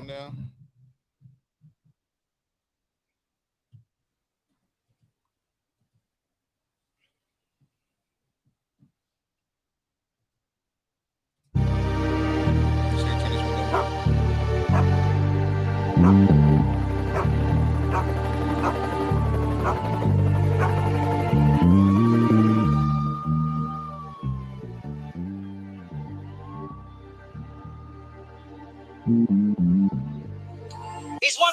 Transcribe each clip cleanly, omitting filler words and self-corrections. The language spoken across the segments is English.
going down.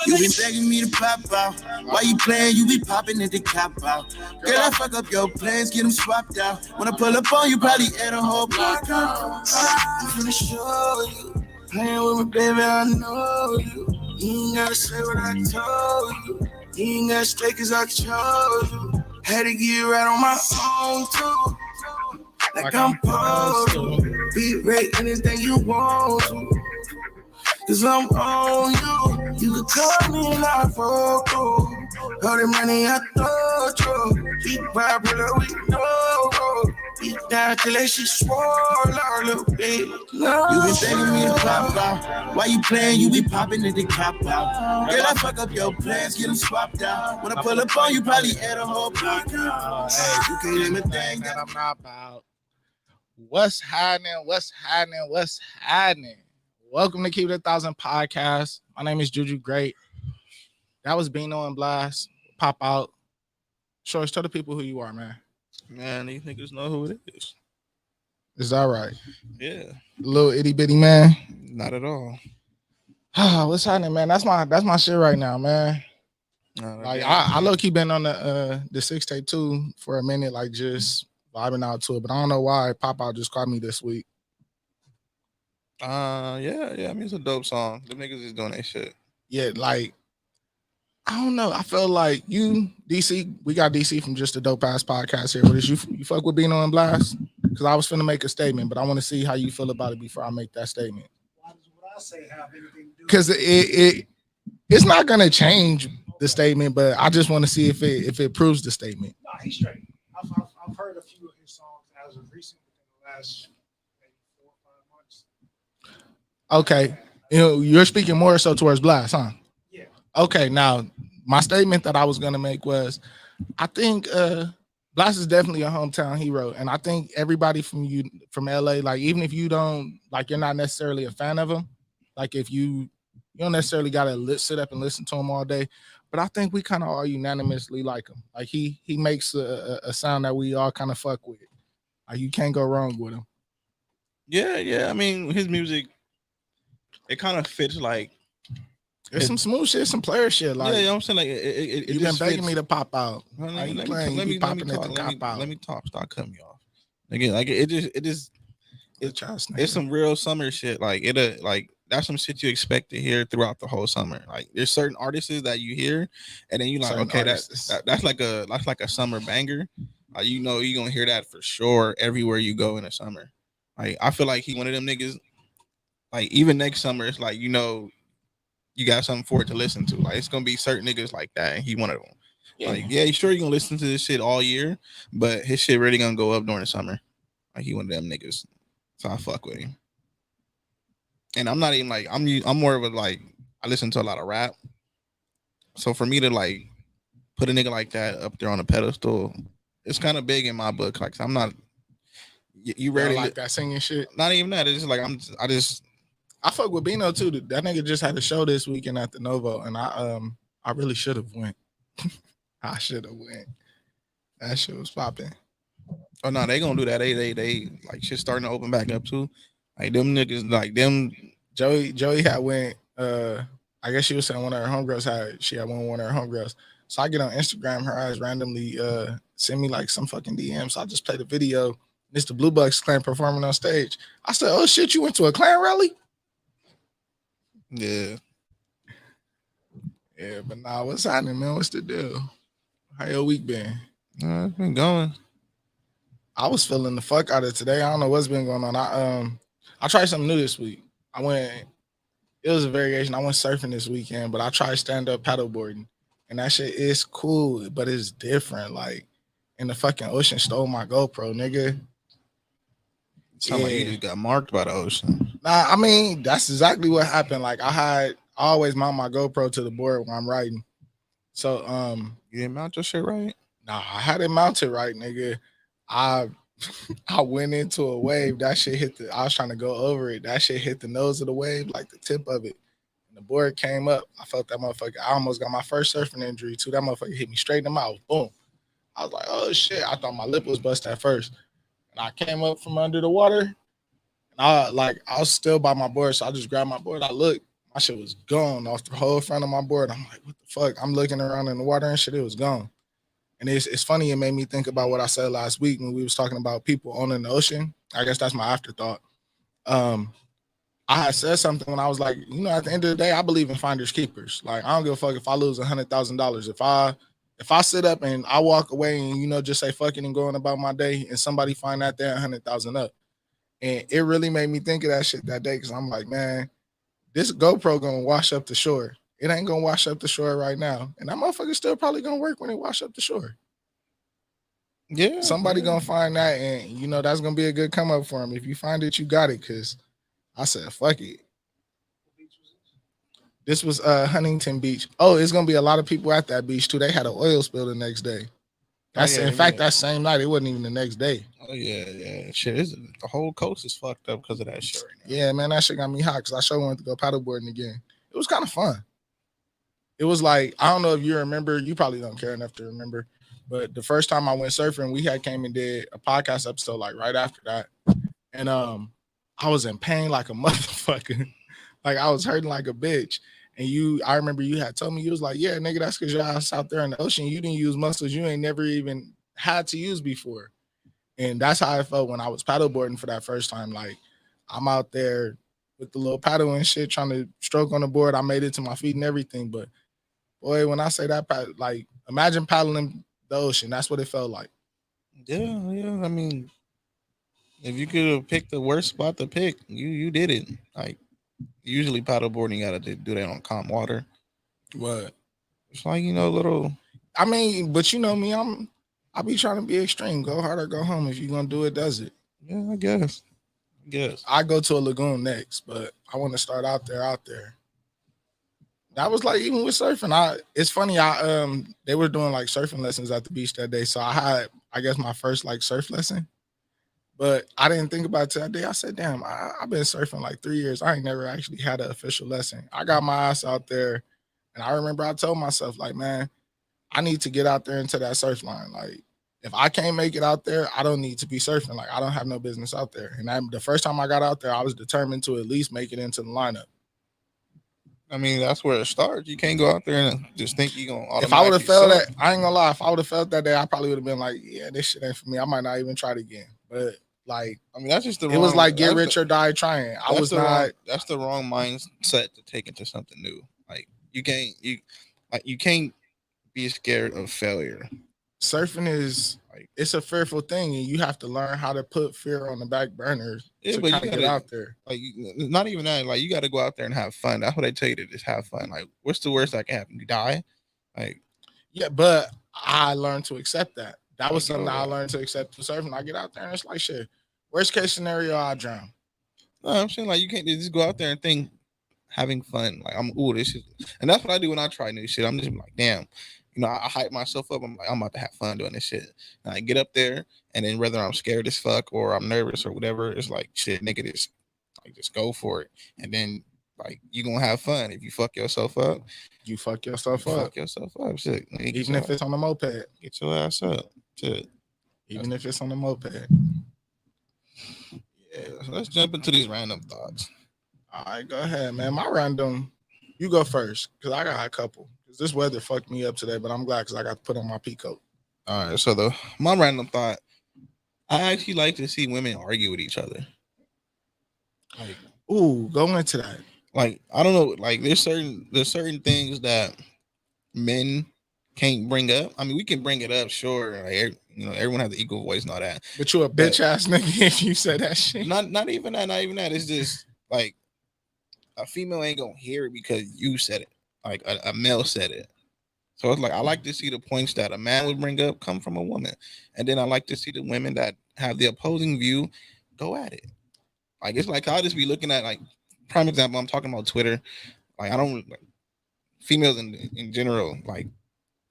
You been begging me to pop out. Why you playing? You be popping at the cop out. Girl, I fuck up your plans, get them swapped out. When I pull up on you, probably add a whole block out. I'm finna show you. Playing with me, baby, I know you. You ain't gotta say what I told you. You ain't gotta stay cause I chose you. Had to get right on my own too. Like I'm supposed to. Be right anything you want to. Cause I'm on you. You can call me and I fuck you. All the money I thought you. Keep popular, we know. Beat down till that shit swole out a little bit. No. You been begging me to pop out. Why you playing? You be popping at the cop out. Girl, I fuck up your plans, get them swapped out. When I pull up on you, probably add a whole block out. Hey, you can't hear me thing that I'm not about. What's happening? What's happening? What's happening? Welcome to Keep It 1,000 podcast. My name is Juju Great. That was Bino and Blast. Pop out. Shorts, tell the people who you are, man. Man, these niggas know who it is. Is that right? Yeah. Little itty bitty man. Not at all. What's happening, man? That's my shit right now, man. Like I low key been on the 6 tape too for a minute, like just vibing out to it. But I don't know why Pop Out just called me this week. Yeah. I mean, it's a dope song. The niggas is doing that shit. Yeah, like I don't know. I feel like you, DC. We got DC from Just a Dope Ass Podcast here. But is you fuck with Bino and Blast? Because I was finna make a statement, but I want to see how you feel about it before I make that statement. Why does what I say have anything to do? Because it's not gonna change the statement, but I just want to see if it proves the statement. No, he's straight. I've heard a few of his songs as of recent within the last maybe 4 or 5 months. Okay, you're speaking more so towards Blast, huh? Yeah. Okay, now my statement that I was gonna make was, I think Blast is definitely a hometown hero, and I think everybody from LA, like even if you don't like, you're not necessarily a fan of him, like if you don't necessarily gotta sit up and listen to him all day, but I think we kind of all unanimously like him. Like he makes a sound that we all kind of fuck with. Like you can't go wrong with him. Yeah. I mean, his music, it kind of fits like. There's some smooth shit, some player shit. Like, yeah, you know what I'm saying? Like it you've been begging me to pop out. Let me talk. Stop cutting me off. Again, like it's some real summer shit. Like that's some shit you expect to hear throughout the whole summer. Like there's certain artists that you hear, and then you like, certain okay, that's like a summer banger. You know you're gonna hear that for sure everywhere you go in the summer. Like I feel like he one of them niggas. Like even next summer, it's like, you know, you got something for it to listen to. Like it's gonna be certain niggas like that, and he one of them. Yeah. Like, yeah, sure you're gonna listen to this shit all year, but his shit really gonna go up during the summer. Like he one of them niggas. So I fuck with him. And I'm not even like I'm more of a like I listen to a lot of rap. So for me to like put a nigga like that up there on a pedestal, it's kind of big in my book. Like I'm not you rarely like that singing shit. Not even that. It's just like I fuck with Bino too. That nigga just had a show this weekend at the Novo, and I really should have went. I should have went. That shit was popping. Oh no, they gonna do that. They like shit starting to open back up too. Like them niggas, like them. Joey had went. I guess she was saying one of her homegirls had one of her homegirls. So I get on Instagram, her eyes randomly send me like some fucking DM. So I just played the video. It's the Blue Bucks clan performing on stage. I said, "Oh shit, you went to a clan rally?" Yeah, but nah, what's happening, man? What's the deal? How your week been? It's been going. I was feeling the fuck out of today. I don't know what's been going on. I tried something new this week. It was a variation. I went surfing this weekend, but I tried stand-up paddleboarding. And that shit is cool, but it's different. Like, in the fucking ocean stole my GoPro, nigga. Sound like you just got marked by the ocean. Nah, I mean, that's exactly what happened. Like I I always mount my GoPro to the board when I'm riding. So you didn't mount your shit right? Nah, I had it mounted right, nigga. I I went into a wave. That shit hit the. I was trying to go over it. That shit hit the nose of the wave, like the tip of it. And the board came up. I felt that motherfucker. I almost got my first surfing injury too. That motherfucker hit me straight in the mouth. Boom. I was like, oh shit. I thought my lip was busted at first. And I came up from under the water. And I was still by my board, so I just grabbed my board. I looked. My shit was gone off the whole front of my board. I'm like, what the fuck? I'm looking around in the water and shit. It was gone. And it's funny, it made me think about what I said last week when we was talking about people owning the ocean. I guess that's my afterthought. I had said something when I was like, at the end of the day, I believe in finders keepers. Like, I don't give a fuck if I lose $100,000. If I sit up and I walk away and just say fuck it and going about my day, and somebody find out they're 100,000 up, and it really made me think of that shit that day because I'm like, man, this GoPro gonna wash up the shore. It ain't gonna wash up the shore right now, and that motherfucker still probably gonna work when it wash up the shore. Yeah, somebody gonna find that, and that's gonna be a good come up for him. If you find it, you got it. Cause I said, fuck it. This was Huntington Beach. Oh, it's gonna be a lot of people at that beach too. They had an oil spill the next day. In fact, that same night. It wasn't even the next day. Oh yeah. Shit, the whole coast is fucked up because of that shit right now. Yeah, man, that shit got me hot because I sure wanted to go paddleboarding again. It was kind of fun. It was like, I don't know if you remember. You probably don't care enough to remember. But the first time I went surfing, we had came and did a podcast episode like right after that. And I was in pain like a motherfucker. Like I was hurting like a bitch. And I remember you had told me, you was like, yeah, nigga, that's because your ass out there in the ocean. You didn't use muscles you ain't never even had to use before. And that's how I felt when I was paddleboarding for that first time. Like I'm out there with the little paddle and shit, trying to stroke on the board. I made it to my feet and everything. But boy, when I say that, like imagine paddling the ocean. That's what it felt like. Yeah. I mean, if you could have picked the worst spot to pick, you did it. Like usually paddleboarding, you gotta do that on calm water. What? It's like little. I mean, but you know me, I be trying to be extreme. Go hard or go home. If you're gonna do it, does it? Yeah, I guess. I go to a lagoon next, but I want to start out there. That was like even with surfing. It's funny. They were doing like surfing lessons at the beach that day, so I had, I guess, my first like surf lesson. But I didn't think about it till that day. I said, damn, I've been surfing like 3 years. I ain't never actually had an official lesson. I got my ass out there, and I remember I told myself, like, man, I need to get out there into that surf line. Like, if I can't make it out there, I don't need to be surfing. Like, I don't have no business out there. And the first time I got out there, I was determined to at least make it into the lineup. I mean, that's where it starts. You can't go out there and just think you're going to. If I would have felt that, I ain't gonna lie. If I would have felt that day, I probably would have been like, yeah, this shit ain't for me. I might not even try it again. But like, I mean, that's just it was like get rich or die trying. I was not. That's the wrong mindset to take into something new. Like you can't be scared of failure. Surfing is it's a fearful thing, and you have to learn how to put fear on the back burner to kind of get out there. Like, not even that. Like, you got to go out there and have fun. That's what they tell you to just have fun. Like, what's the worst that can happen? You die? Like, yeah, but I learned to accept that. That was something that I learned to accept with surfing. I get out there and it's like, shit. Worst case scenario, I drown. No, I'm saying like you can't just go out there and think having fun. Like this is, and that's what I do when I try new shit. I'm just like, damn. I hype myself up. I'm like, I'm about to have fun doing this shit. And I get up there, and then whether I'm scared as fuck or I'm nervous or whatever, it's like, shit, nigga, just go for it. And then, like, you gonna have fun. If you fuck yourself up, you fuck yourself up. Fuck yourself up. Shit. Even if it's on the moped. Get your ass up. Shit. Even if it's on the moped. Yeah, so let's jump into these random thoughts. All right, go ahead, man. My random, you go first, because I got a couple. This weather fucked me up today, but I'm glad because I got to put on my pea coat. All right, so my random thought, I actually like to see women argue with each other. Like, ooh, go into that. Like, I don't know, like there's certain things that men can't bring up. I mean, we can bring it up, sure. Like, everyone has an equal voice and all that. But you a bitch ass nigga if you said that shit. Not even that. It's just like a female ain't gonna hear it because you said it. Like a male said it. So it's like I like to see the points that a man would bring up come from a woman. And then I like to see the women that have the opposing view go at it. Like it's like I'll just be looking at, like, prime example, I'm talking about Twitter. Like I don't like females in general. Like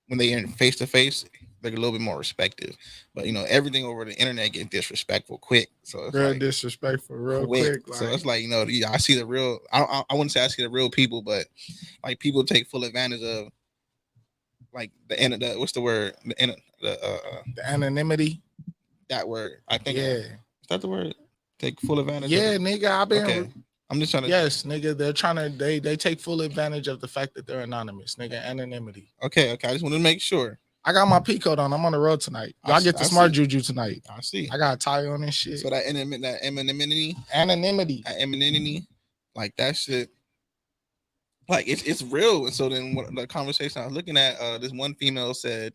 when they in face to face, they're a little bit more respectful. But everything over the internet get disrespectful quick. So it's Real like disrespectful, real quick. quick. So Like, it's like I see the real. I wouldn't say I see the real people, but like people take full advantage of like the end of the what's the word the anonymity. that word. I think Yeah. is that the word? Take full advantage. Yeah, nigga. I've been. Okay. I'm just trying to. Yes, nigga. They're trying to. They take full advantage of the fact that they're anonymous, nigga. Anonymity. Okay. I just want to make sure. I got my P code on. I'm on the road tonight. Y'all get the smart Juju tonight. I see. I got a tie on and shit. So that anonymity, like that shit, like it's real. And so then what the conversation I was looking at, this one female said,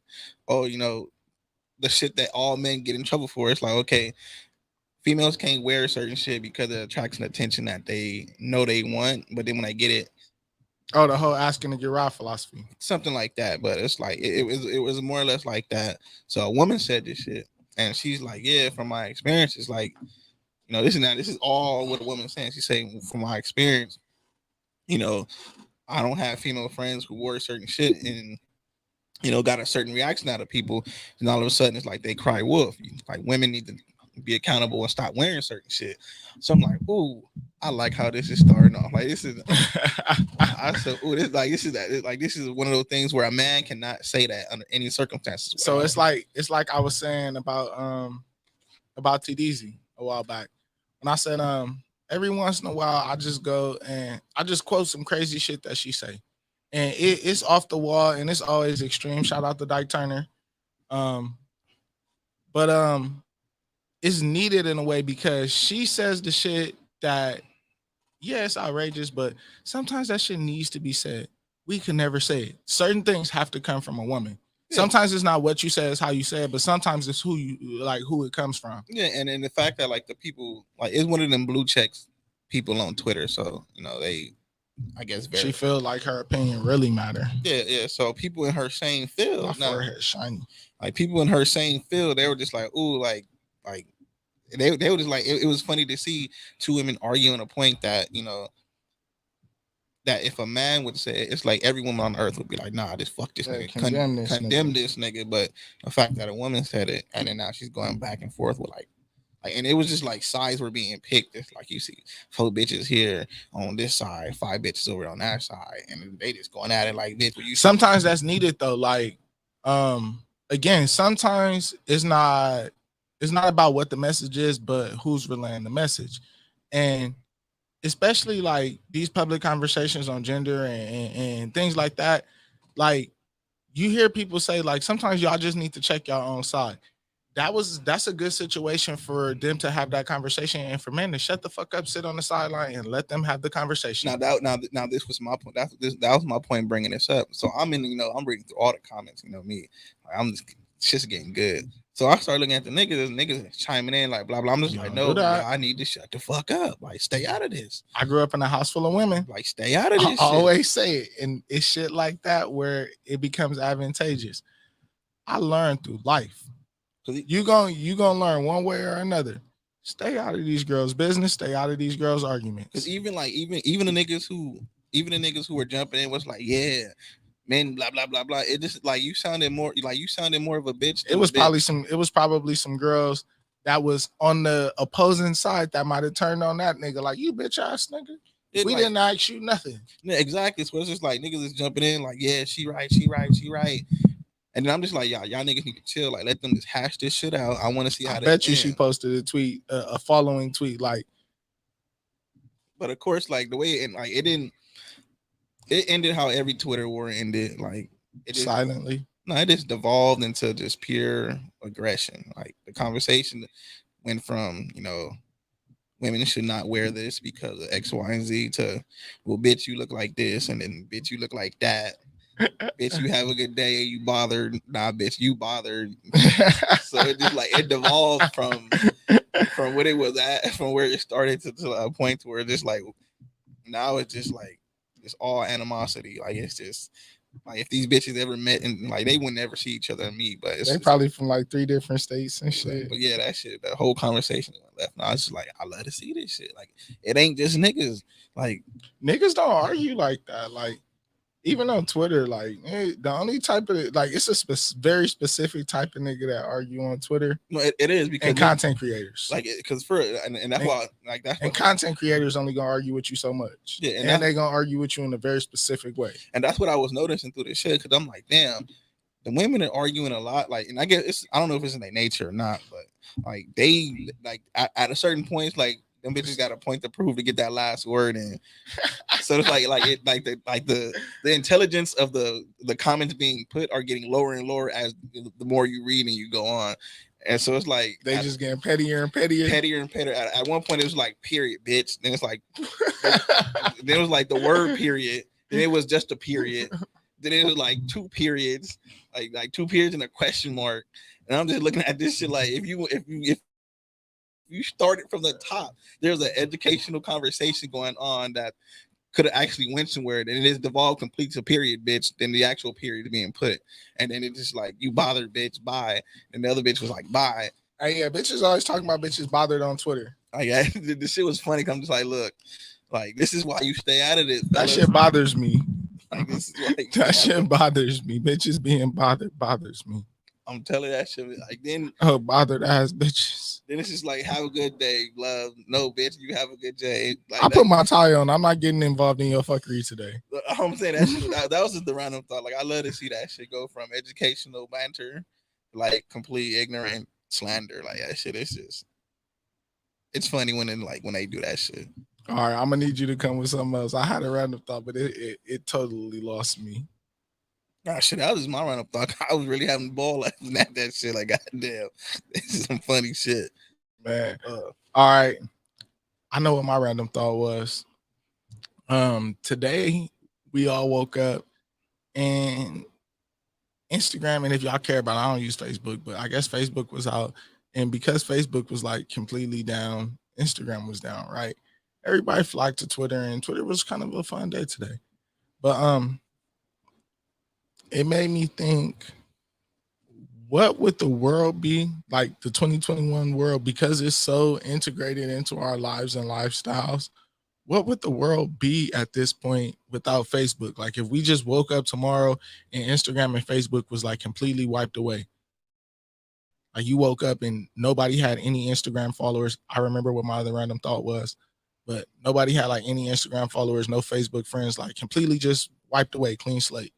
"Oh, the shit that all men get in trouble for." It's like, okay, females can't wear certain shit because it attracts an attention that they know they want, but then when I get it. Oh, the whole asking to get right philosophy. Something like that. But it's like it was more or less like that. So a woman said this shit. And she's like, yeah, from my experience, it's like, this is all what a woman's saying. She's saying, from my experience, I don't have female friends who wore certain shit and got a certain reaction out of people. And all of a sudden it's like they cry wolf. Like women need to be accountable and stop wearing certain shit. So I'm like, ooh, I like how this is starting off. Like this is I said, ooh, this is one of those things where a man cannot say that under any circumstances. So it's like I was saying about TDZ a while back. When I said every once in a while I just go and I just quote some crazy shit that she say. And it's off the wall and it's always extreme. Shout out to Dyke Turner. But it's needed in a way because she says the shit that, yeah, it's outrageous, but sometimes that shit needs to be said. We can never say it. Certain things have to come from a woman. Yeah. Sometimes it's not what you say, it's how you say it, but sometimes it's who it comes from. Yeah, and the fact that like the people, like it's one of them blue checks people on Twitter, so they, I guess, she feel like her opinion really matter. Yeah. So people in her same field, my forehead shiny. Like people in her same field, they were just like, ooh, like they were just like it was funny to see two women arguing a point that that if a man would say it, it's like every woman on earth would be like, nah, just fuck this nigga, condemn this nigga. But the fact that a woman said it and then now she's going back and forth with like and it was just like sides were being picked. It's like you see 4 bitches here on this side, 5 bitches over on that side, and they just going at it like bitch. Sometimes that's needed though. Like again, sometimes it's not about what the message is, but who's relaying the message. And especially like these public conversations on gender and things like that, like you hear people say like sometimes y'all just need to check your own side. That's a good situation for them to have that conversation, and for men to shut the fuck up, sit on the sideline, and let them have the conversation. Now this was my point. That was my point bringing this up. So I'm I'm reading through all the comments. Me, like, I'm just getting good. So I started looking at the niggas chiming in like blah blah. I'm just like, no, I need to shut the fuck up. Like, stay out of this. I grew up in a house full of women. Like, stay out of this. I always say it, and it's shit like that where it becomes advantageous. I learned through life. You gonna learn one way or another. Stay out of these girls' business. Stay out of these girls' arguments. Because even the niggas who were jumping in was like, yeah, men, blah blah blah blah. It just like you sounded more of a bitch. It was probably some girls that was on the opposing side that might have turned on that nigga like, you bitch ass nigga. We didn't ask you nothing. Yeah, exactly. So it's just like niggas is jumping in like, yeah, she right. And then I'm just like, y'all niggas need to chill. Like, let them just hash this shit out. I want to see how. I bet you she posted a tweet, a following tweet, like. But of course, like the way it ended how every Twitter war ended. Like it just, silently. No, it just devolved into just pure aggression. Like the conversation went from women should not wear this because of X, Y, and Z to, well, bitch, you look like this, and then bitch, you look like that. Bitch, you have a good day. You bothered? Nah, bitch, you bothered. So it just like it devolved from what it was at, from where it started to a point where it's just like now it's just like it's all animosity. Like it's just Like if these bitches ever met and like they would never see each other and meet, but they probably from like 3 different states and shit. But yeah, that shit, that whole conversation left. And I was just like, I love to see this shit. Like it ain't just niggas. Like niggas don't argue like that. Like even on Twitter, like the only type of like it's a very specific type of nigga that argue on Twitter. No, it is because content creators, like because for and that's why like that's and content creators only gonna argue with you so much. Yeah, and they gonna argue with you in a very specific way. And that's what I was noticing through this shit because I'm like, damn, the women are arguing a lot. Like, and I guess I don't know if it's in their nature or not, but like they like at a certain point, like them bitches got a point to prove to get that last word in. So it's the intelligence of the comments being put are getting lower and lower as the more you read and you go on. And so it's like they just getting pettier and pettier. At one point it was like period, bitch. Then it's like then it was like the word period. Then it was just a period. Then it was like 2 periods, like 2 periods and a question mark. And I'm just looking at this shit like if you started from the top, there's an educational conversation going on that could have actually went somewhere, and it is devolved complete to period, bitch. Then the actual period being put, and then it's just like you bothered, bitch, bye. And the other bitch was like, bye. Hey, yeah, bitches always talking about bitches bothered on Twitter. Like, this shit was funny. I'm just like, look, like this is why you stay out of it. That shit bothers me. Like, this is like, that shit bothers me. Bitches being bothered bothers me. I'm telling you that shit. Like then, bothered ass bitches. Then it's just like, have a good day, love. No, bitch, you have a good day. Like, I put my tie on. I'm not getting involved in your fuckery today. I'm saying that shit, that was just the random thought. Like I love to see that shit go from educational banter, like complete ignorant slander. Like that shit. It's funny when they do that shit. All right, I'm gonna need you to come with something else. I had a random thought, but it totally lost me. Nah, shit, that was my random thought. I was really having a ball laughing at that shit. Like, goddamn, this is some funny shit, man. All right, I know what my random thought was. Today we all woke up and Instagram, and if y'all care about it, I don't use Facebook, but I guess Facebook was out, and because Facebook was like completely down, Instagram was down, right? Everybody flocked to Twitter, and Twitter was kind of a fun day today. But it made me think, what would the world be like, the 2021 world, because it's so integrated into our lives and lifestyles? What would the world be at this point without Facebook? Like if we just woke up tomorrow and Instagram and Facebook was like completely wiped away. Like you woke up and nobody had any Instagram followers. I remember what my other random thought was, but nobody had like any Instagram followers, no Facebook friends, like completely just wiped away, clean slate.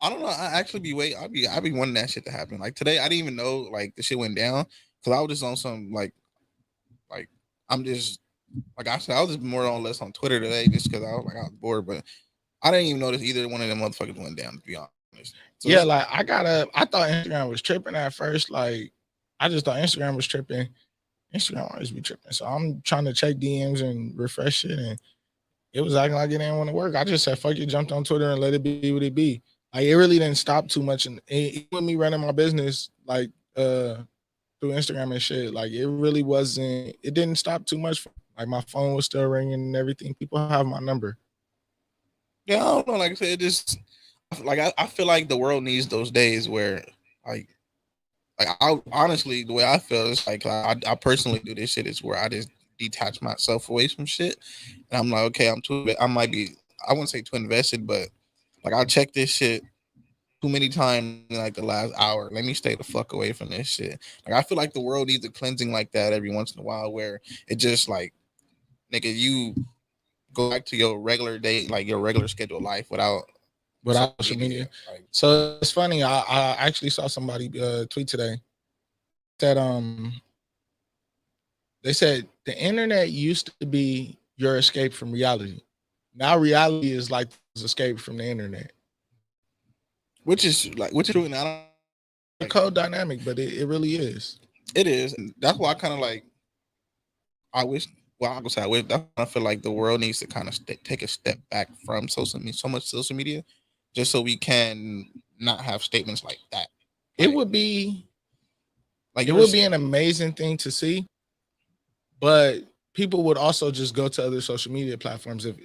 I don't know. I'd be wanting that shit to happen. Like today, I didn't even know like the shit went down because I was just on some like I'm just like I said, I was just more or less on Twitter today just because I was bored, but I didn't even notice either one of them motherfuckers went down, to be honest. So yeah, like I thought Instagram was tripping at first. Like I just thought Instagram was tripping. Instagram always be tripping. So I'm trying to check DMs and refresh it, and it was acting like it didn't want to work. I just said fuck it, jumped on Twitter and let it be what it be. Like it really didn't stop too much, and even with me running my business like through Instagram and shit, like it really wasn't. It didn't stop too much. Like my phone was still ringing and everything. People have my number. Yeah, I don't know. Like I said, just like I feel like the world needs those days where like I honestly, the way I feel is like I personally do this shit is where I just detach myself away from shit, and I'm like, okay, I might be, I wouldn't say too invested, but like I'll check this shit too many times in like the last hour. Let me stay the fuck away from this shit. Like I feel like the world needs a cleansing like that every once in a while, where it just like, nigga, you go back to your regular day, like your regular scheduled life without social media. Like, so it's funny. I actually saw somebody tweet today that they said the internet used to be your escape from reality. Now reality is like escape from the internet, which is true. And I don't like, code dynamic, but it really is. It is, and that's why I kind of like. I wish. Well, I was say I feel like the world needs to kind of take a step back from so much social media, just so we can not have statements like that. Like, it would be an amazing thing to see, but people would also just go to other social media platforms. If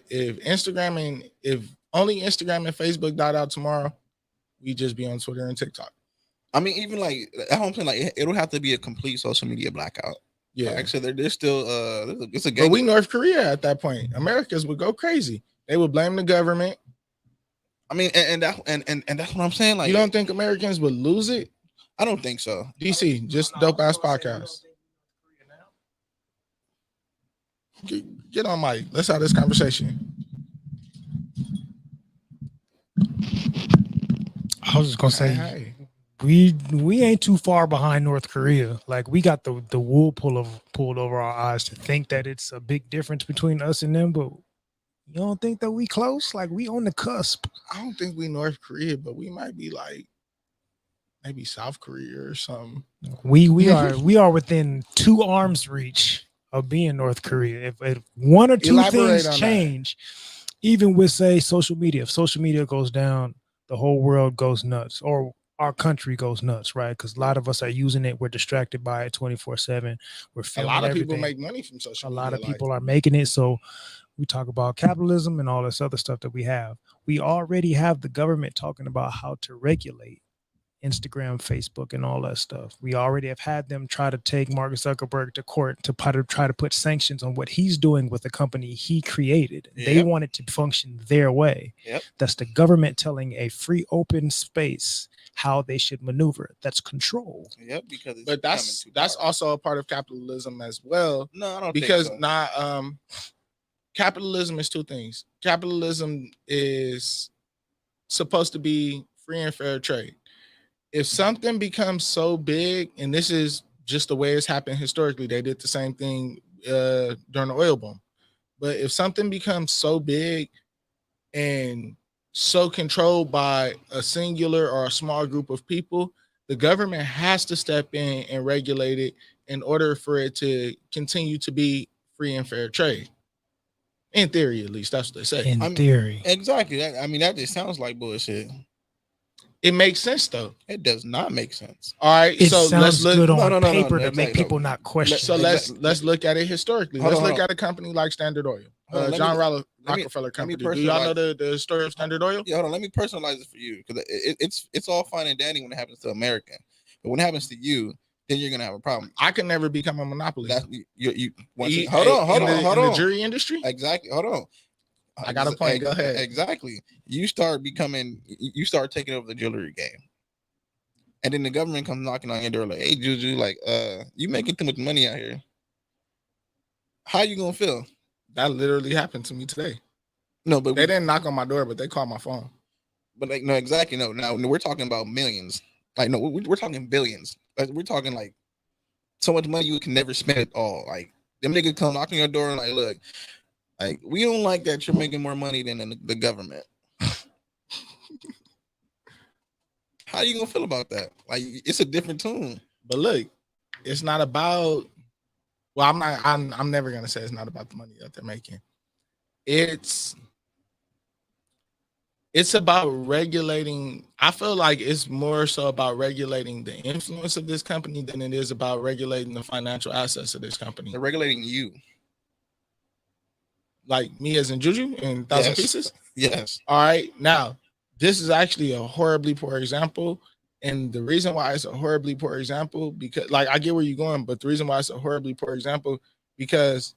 Instagram and if only Instagram and Facebook died out tomorrow. We just be on Twitter and TikTok. I mean, even like at home, like it'll have to be a complete social media blackout. Yeah, like I said, there's still it's a game. But we North Korea at that point. Americans would go crazy. They would blame the government. I mean, and that's what I'm saying. Like, you don't think Americans would lose it? I don't think so. DC, just dope ass podcast. Get on mic. Let's have this conversation. I was just gonna say, we ain't too far behind North Korea. Like we got the wool pulled over our eyes to think that it's a big difference between us and them, but you don't think that we close? Like we on the cusp. I don't think we North Korea, but we might be like maybe South Korea or something. We are within 2 arms reach of being North Korea. If one or two things change, even with say social media, if social media goes down, the whole world goes nuts, or our country goes nuts, right? Because a lot of us are using it. We're distracted by it 24/7. We're filming a lot of everything. people make money from social media. A lot of people are making it. So we talk about capitalism and all this other stuff that we have. We already have the government talking about how to regulate Instagram, Facebook, and all that stuff. We already have had them try to take Mark Zuckerberg to court to try to put sanctions on what he's doing with the company he created. Yep. They want it to function their way. Yep. That's the government telling a free open space how they should maneuver. That's control. Yep, because but that's also a part of capitalism as well. No, I don't because think so. Capitalism is 2 things. Capitalism is supposed to be free and fair trade. If something becomes so big, and this is just the way it's happened historically, they did the same thing during the oil boom. But if something becomes so big and so controlled by a singular or a small group of people, the government has to step in and regulate it in order for it to continue to be free and fair trade. In theory, at least, that's what they say. In theory. Exactly. I mean, that just sounds like bullshit. It makes sense, though. It does not make sense. All right, it so sounds let's look good on paper to make people not question. So let's look at it historically. Let's look at a company like Standard Oil, John Rockefeller Company. Do y'all know the story of Standard Oil? Yeah, hold on. Let me personalize it for you, because it's all fine and dandy when it happens to American, but when it happens to you, then you're gonna have a problem. I can never become a monopoly. Hold on. The jury industry. Exactly. Hold on. I got a point. Go ahead. Exactly. You start taking over the jewelry game. And then the government comes knocking on your door like, hey, Juju, like, you making too much money out here. How you gonna feel? That literally happened to me today. No, but they didn't knock on my door, but they called my phone. But like, no, exactly. No, now we're talking about millions. Like, no, we're talking billions. Like, we're talking like so much money you can never spend it all. Like, them niggas come knocking on your door and like, look, like, we don't like that you're making more money than the government. How you gonna feel about that? Like, it's a different tune. But look, it's not about. Well, I'm never gonna say it's not about the money that they're making. It's about regulating. I feel like it's more so about regulating the influence of this company than it is about regulating the financial assets of this company. They're regulating you. Like me as in Juju in 1,000 Pieces? Yes. All right. Now, this is actually a horribly poor example. And the reason why it's a horribly poor example, because like I get where you're going, but the reason why it's a horribly poor example, because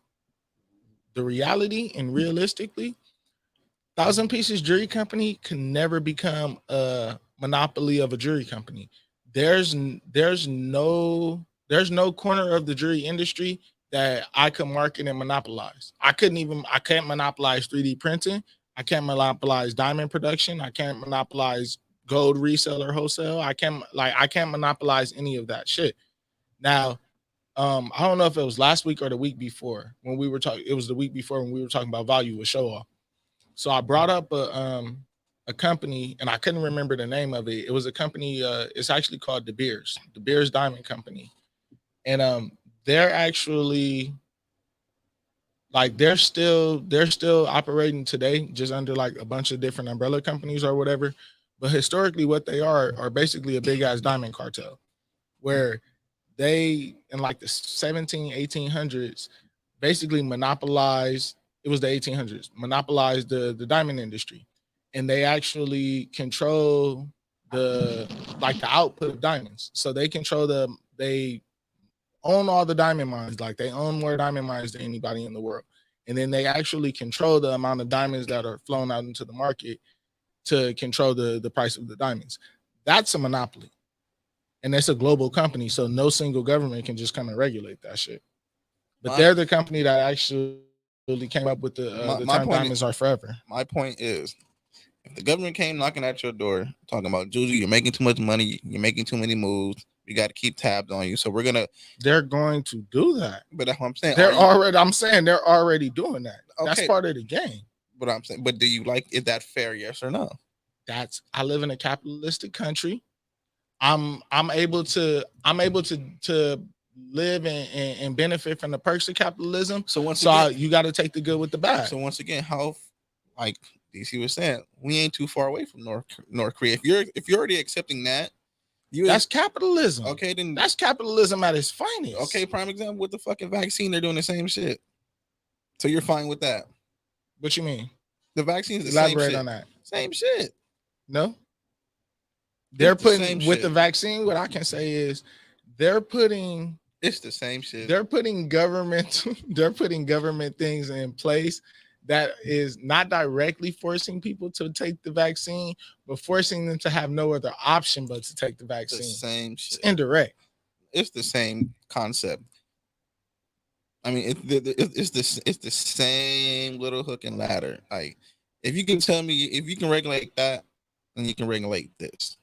the reality and realistically, 1,000 Pieces Jewelry Company can never become a monopoly of a jewelry company. There's no corner of the jewelry industry that I can market and monopolize. I can't monopolize 3D printing. I can't monopolize diamond production. I can't monopolize gold resale or wholesale. I can't monopolize any of that shit. Now, I don't know if it was last week or the week before when we were talking. It was the week before when we were talking about value with Show Off. So I brought up a company, and I couldn't remember the name of it. It was a company. It's actually called De Beers Diamond Company, and they're actually like they're still operating today, just under like a bunch of different umbrella companies or whatever. But historically, what they are basically a big ass diamond cartel, where they in like the 1800s basically monopolized. It was the 1800s, monopolized the diamond industry. and they actually control the output of diamonds. So they own all the diamond mines. Like they own more diamond mines than anybody in the world. And then they actually control the amount of diamonds that are flown out into the market to control the price of the diamonds. That's a monopoly. And it's a global company. So no single government can just come and regulate that shit. But they're the company that actually came up with the term diamonds are forever. My point is, if the government came knocking at your door talking about, Juju, you're making too much money, you're making too many moves, we got to keep tabs on you. So they're going to do that. But that's what I'm saying. They're already doing that. Okay. That's part of the game. But I'm saying, but do you is that fair? Yes or no? I live in a capitalistic country. I'm able to live and benefit from the perks of capitalism. So you got to take the good with the bad. So once again, how, like DC was saying, we ain't too far away from North Korea. If you're already accepting that, that's capitalism. Okay, then that's capitalism at its finest. Okay, prime example with the fucking vaccine, they're doing the same shit. So you're fine with that? What you mean? The vaccine is the same shit. Elaborate on that. Same shit. No. They're putting with the vaccine. What I can say is they're putting. It's the same shit. They're putting government. They're putting government things in place that is not directly forcing people to take the vaccine, but forcing them to have no other option but to take the vaccine. The same shit. It's indirect. It's the same concept. I mean, it's the same little hook and ladder. Like, if you can tell me, if you can regulate that, then you can regulate this.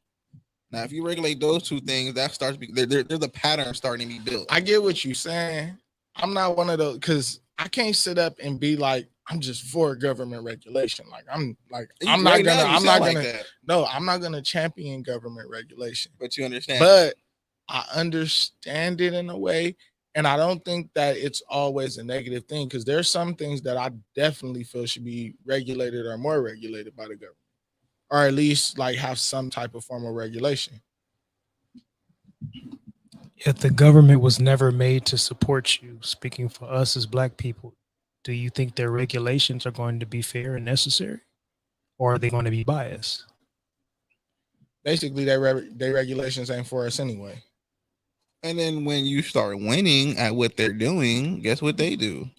Now, if you regulate those two things, that starts. There's a pattern starting to be built. I get what you're saying. I'm not one of those, because I can't sit up and be like, I'm just for government regulation. I'm not gonna champion government regulation. But you understand. But I understand it in a way, and I don't think that it's always a negative thing, because there's some things that I definitely feel should be regulated or more regulated by the government, or at least have some type of formal regulation. If the government was never made to support you, speaking for us as Black people, do you think their regulations are going to be fair and necessary, or are they going to be biased? Basically, their regulations ain't for us anyway. And then when you start winning at what they're doing, guess what they do?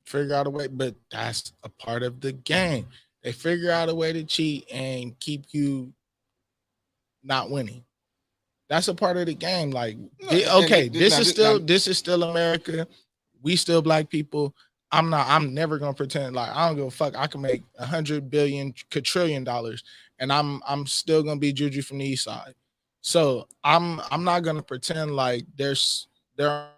Figure out a way, but that's a part of the game. They figure out a way to cheat and keep you not winning. That's a part of the game. This is still America. We still Black people. I'm never gonna pretend like I don't give a fuck. I can make $100 billion quadrillion and I'm still gonna be Juju from the East Side. So I'm not gonna pretend like there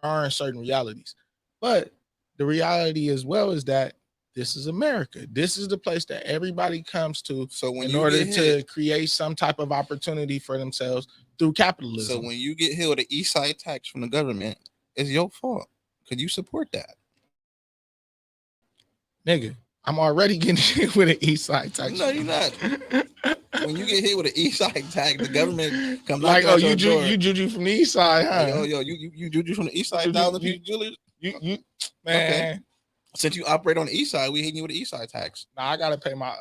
aren't certain realities. But the reality as well is that this is America. This is the place that everybody comes to in order to create some type of opportunity for themselves through capitalism. So when you get hit with an East Side tax from the government, it's your fault. Could you support that? Nigga, I'm already getting hit with an East Side tax. No, you're not. When you get hit with an East Side tax, the government comes you Juju from the East Side, huh? You Juju from the East Side, you man. Okay. Since you operate on the East Side, we hitting you with the East Side tax. Nah, I gotta pay my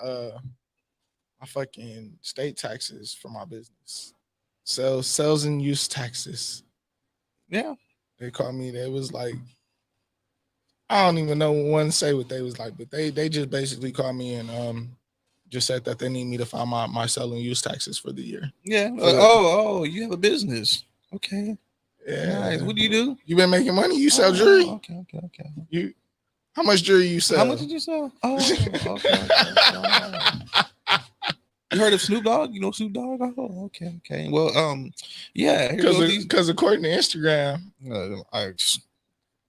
fucking state taxes for my business. Sales and use taxes. Yeah. They called me. They was like, I don't even know one say what they was like, but they just basically called me and just said that they need me to file my sell and use taxes for the year. Yeah. You have a business. Okay. Yeah. Nice. What do you do? You been making money? You sell jewelry? Okay. How much jewelry you sell? How much did you sell? Okay. You heard of Snoop Dogg? You know Snoop Dogg? Oh, okay. Well, yeah. Because according to Instagram,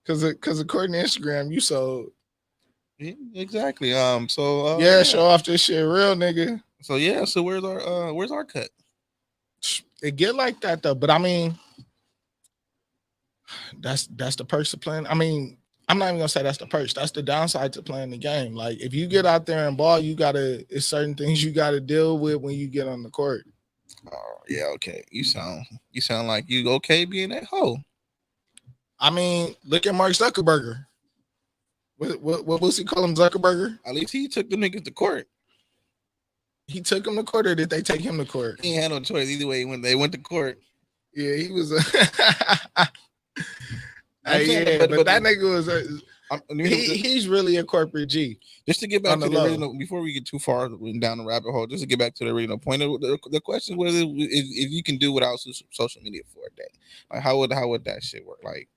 because according to Instagram, you sold. Yeah, exactly. Show off this shit, real nigga. So yeah. So where's our cut? It get like that though, but I mean, that's the perks of playing. I mean, I'm not even gonna say that's the perks. That's the downside to playing the game. Like if you get out there and ball, it's certain things you gotta deal with when you get on the court. Oh yeah, okay. You sound like you okay being that hoe. I mean, look at Mark Zuckerberg. What was he call him, Zuckerberg? At least he took the niggas to court. He took him to court, or did they take him to court? He had no choice either way when they went to court. Yeah, he was. But that nigga was. He's really a corporate G. Just to get back to the original, before we get too far down the rabbit hole, just to get back to the original point, the question was if you can do without social media for a day, like how would that shit work? Like,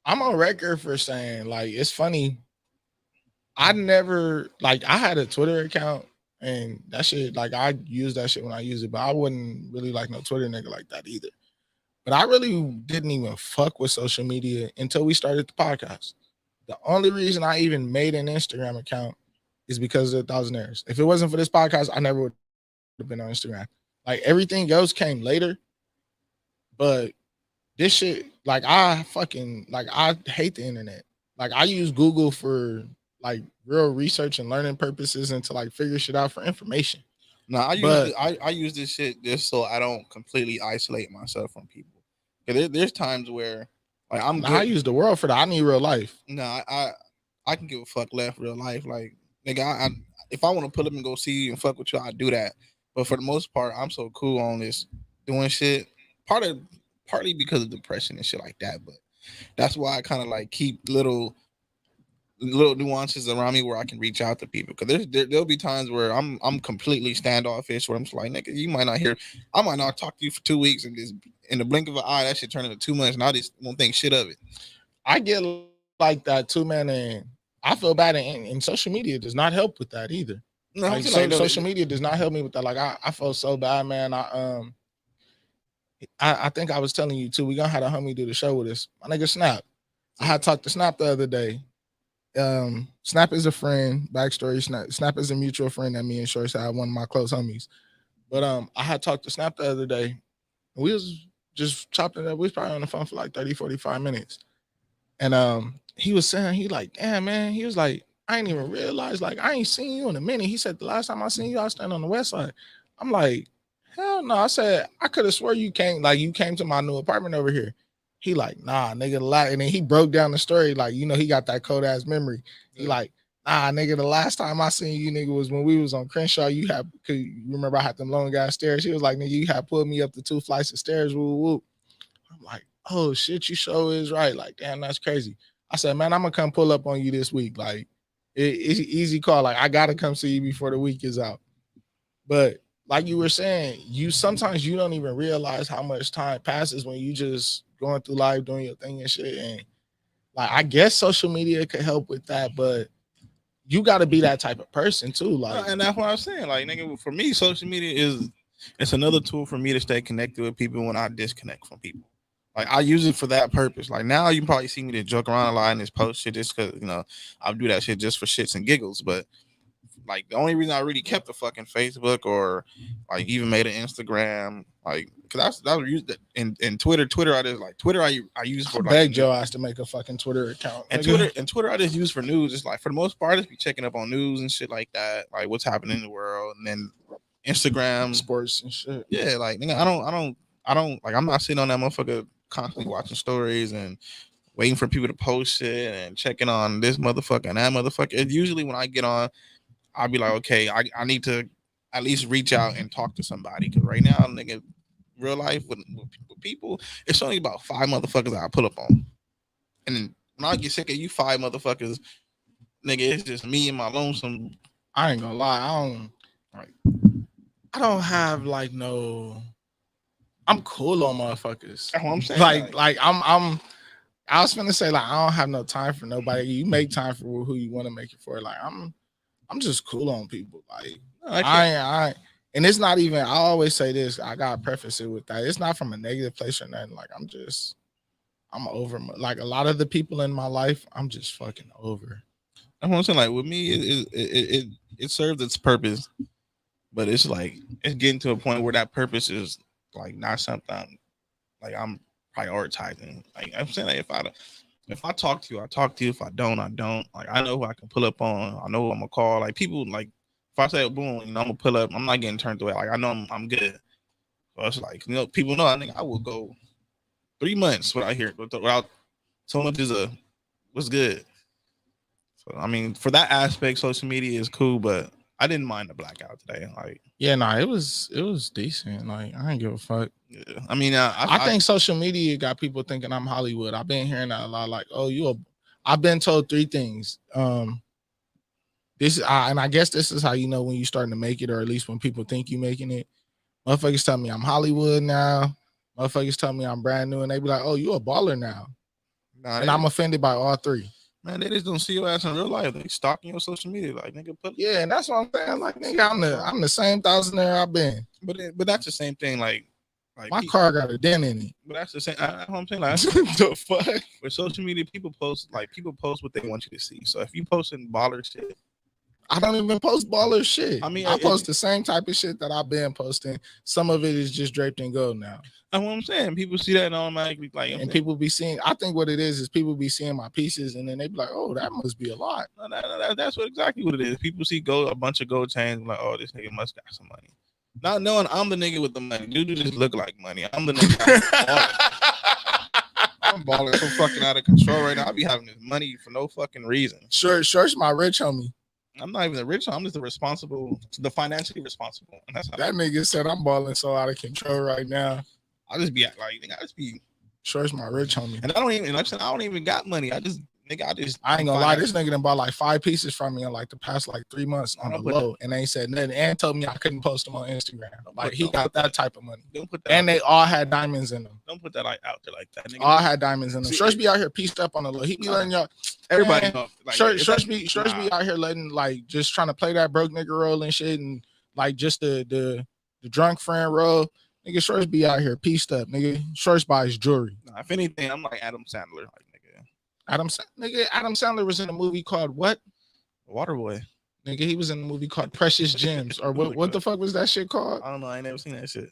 I'm on record for saying, like, it's funny. I never, like, I had a Twitter account, and that shit, like, I use that shit when I use it, but I wouldn't really like no Twitter nigga like that either. But I really didn't even fuck with social media until we started the podcast. The only reason I even made an Instagram account is because of the Thousandaires. If it wasn't for this podcast, I never would have been on Instagram. Like, everything else came later. But this shit, like, I hate the internet. Like, I use Google for, like, real research and learning purposes and to, like, figure shit out for information. No, I use this shit just so I don't completely isolate myself from people. Because there's times where, like, I use the world for that. I need real life. No, I can give a fuck left real life. Like, nigga, if I want to pull up and go see you and fuck with you, I do that. But for the most part, I'm so cool on this doing shit. Partly because of depression and shit like that. But that's why I kind of like keep little nuances around me where I can reach out to people. Because there'll be times where I'm completely standoffish, where I'm just like, nigga, you might not hear, I might not talk to you for 2 weeks, and just in the blink of an eye, that shit turn into 2 months, and I just won't think shit of it. I get like that too, man, and I feel bad, and social media does not help with that either. No, like, social media does not help me with that. Like, I felt so bad, man. I think I was telling you too, we gonna have a homie do the show with us. My nigga Snap. I had talked to Snap the other day. Snap is a friend. Backstory: Snap is a mutual friend that me and Shorts had, one of my close homies. But I had talked to Snap the other day. And we was just chopping it up. We was probably on the phone for like 30, 45 minutes. And he was saying, he like, damn, man. He was like, I ain't even realized, like, I ain't seen you in a minute. He said, the last time I seen you, I was standing on the west side. I'm like, hell no. I said, I could have swore you came to my new apartment over here. He like, nah, nigga, and then he broke down the story. Like, you know, he got that cold ass memory. He like, nah, nigga, the last time I seen you, nigga, was when we was on Crenshaw. You remember I had them long ass stairs. He was like, nigga, you had pulled me up the 2 flights of stairs. Woo, woo. I'm like, oh shit, you sure is right. Like, damn, that's crazy. I said, man, I'm gonna come pull up on you this week. Like, it's an easy call. Like, I gotta come see you before the week is out. But like you were saying, sometimes you don't even realize how much time passes when you just going through life, doing your thing and shit. And like, I guess social media could help with that, but you got to be that type of person too. Like, and that's what I'm saying. Like, nigga, for me, social media it's another tool for me to stay connected with people when I disconnect from people. Like, I use it for that purpose. Like, now you can probably see me to joke around a lot and just post shit just because, you know, I'll do that shit just for shits and giggles. But like, the only reason I really kept a fucking Facebook or like even made an Instagram, like, because that was used in Twitter. I use for, like, beg Joe asked to make a fucking Twitter account. And Twitter I just use for news. It's like, for the most part, I just be checking up on news and shit like that, like what's happening in the world. And then Instagram, sports and shit. Yeah, like, nigga, I don't like, I'm not sitting on that motherfucker constantly watching stories and waiting for people to post shit and checking on this motherfucker and that motherfucker. It's usually when I get on, I'll be like, okay, I need to at least reach out and talk to somebody. Because right now, nigga, real life with people, it's only about 5 motherfuckers that I pull up on. And then when I get sick of you 5 motherfuckers, nigga, it's just me and my lonesome. I ain't gonna lie, I don't have like no. I'm cool on motherfuckers. That's what I'm saying. Like I was gonna say, like, I don't have no time for nobody. You make time for who you want to make it for. Like, I'm just cool on people. Like, I and it's not even, I always say this, I gotta preface it with that. It's not from a negative place or nothing. Like, I'm over, like, a lot of the people in my life, I'm just fucking over. That's what I'm saying. Like, with me, it serves its purpose, but it's like, it's getting to a point where that purpose is like not something like I'm prioritizing. Like, I'm saying, like, if I talk to you, I talk to you. If I don't, I don't. Like, I know who I can pull up on. I know who I'm gonna call. Like, people, like, if I say boom, you know, I'm gonna pull up. I'm not getting turned away. Like, I know I'm good. So it's like, you know, people know. I think I will go 3 months without so much as what's good. So I mean, for that aspect, social media is cool, but I didn't mind the blackout today. Like, yeah, nah, it was decent. Like, I ain't give a fuck. yeah. I mean, I think social media got people thinking I'm Hollywood. I've been hearing that a lot. Like, oh, I've been told 3 things. And I guess this is how you know when you're starting to make it, or at least when people think you making it. Motherfuckers tell me I'm Hollywood now. Motherfuckers tell me I'm brand new, and they be like, "Oh, you a baller now," and I'm offended by all 3. Man, they just don't see your ass in real life. They stalking your social media, like nigga. Yeah, and that's what I'm saying. Like, nigga, I'm the same thousandaire I've been. But that's the same thing. Like my car got a dent in it. But that's the same. That's what I'm saying. Like, the fuck? With social media, people post what they want you to see. So if you posting baller shit, I don't even post baller shit. I mean, I post the same type of shit that I've been posting. Some of it is just draped in gold now. That's what I'm saying. People see that and automatically like, and people be seeing. I think what it is people be seeing my pieces, and then they be like, "Oh, that must be a lot." No, that's exactly what it is. People see a bunch of gold chains, like, "Oh, this nigga must got some money." Not knowing I'm the nigga with the money. Dude, just look like money. I'm the nigga. I'm balling so fucking out of control right now. I be having this money for no fucking reason. Shure's my rich homie. I'm not even the rich. I'm just the financially responsible. And that's that nigga said I'm balling so out of control right now. I just be like, Shure's my rich homie. And I don't even got money. I ain't gonna lie. This nigga done bought like 5 pieces from me in like the past like 3 months on the low, and they ain't said nothing. And told me I couldn't post them on Instagram. Like he got that type of money. And they all had diamonds in them. Don't put that out there like that. Nigga. All had diamonds in them. Shure's be out here pieced up on the low. He be letting y'all. Everybody know. Like, Shure's be out here letting like just trying to play that broke nigga role and shit, and like just the drunk friend role. Nigga, Shure's be out here pieced up. Nigga, Shure's buys jewelry. Nah, if anything, I'm like Adam Sandler. Like, Adam Sandler was in a movie called what? Waterboy. Nigga, he was in a movie called Precious Gems, or what the fuck was that shit called? I don't know. I ain't never seen that shit.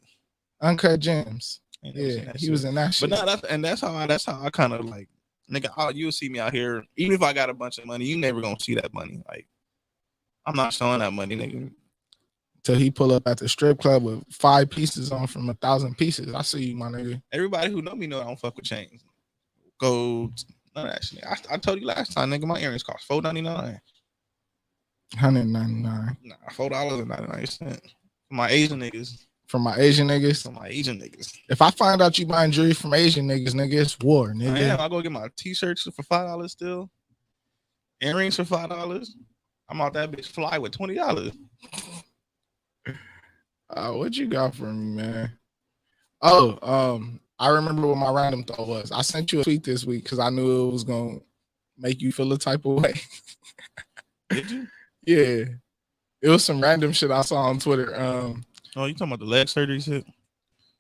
Uncut Gems. Yeah, he was in that shit. But no, that's how I kind of like, nigga. You'll see me out here, even if I got a bunch of money. You never gonna see that money. Like, I'm not showing that money, nigga. Till he pull up at the strip club with 5 pieces on from 1,000 pieces. I see you, my nigga. Everybody who know me know I don't fuck with chains, gold. None of that shit. I told you last time, nigga, my earrings cost $4.99. $199. Nah, $4.99 for my Asian niggas. From my Asian niggas. From my Asian niggas. If I find out you buying jewelry from Asian niggas, nigga, it's war, nigga. I am. I go get my t-shirts for $5 still. Earrings for $5. I'm out that bitch fly with $20. What you got for me, man? I remember what my random thought was. I sent you a tweet this week because I knew it was gonna make you feel a type of way. Did you? Yeah. It was some random shit I saw on Twitter. Oh, you talking about the leg surgery shit?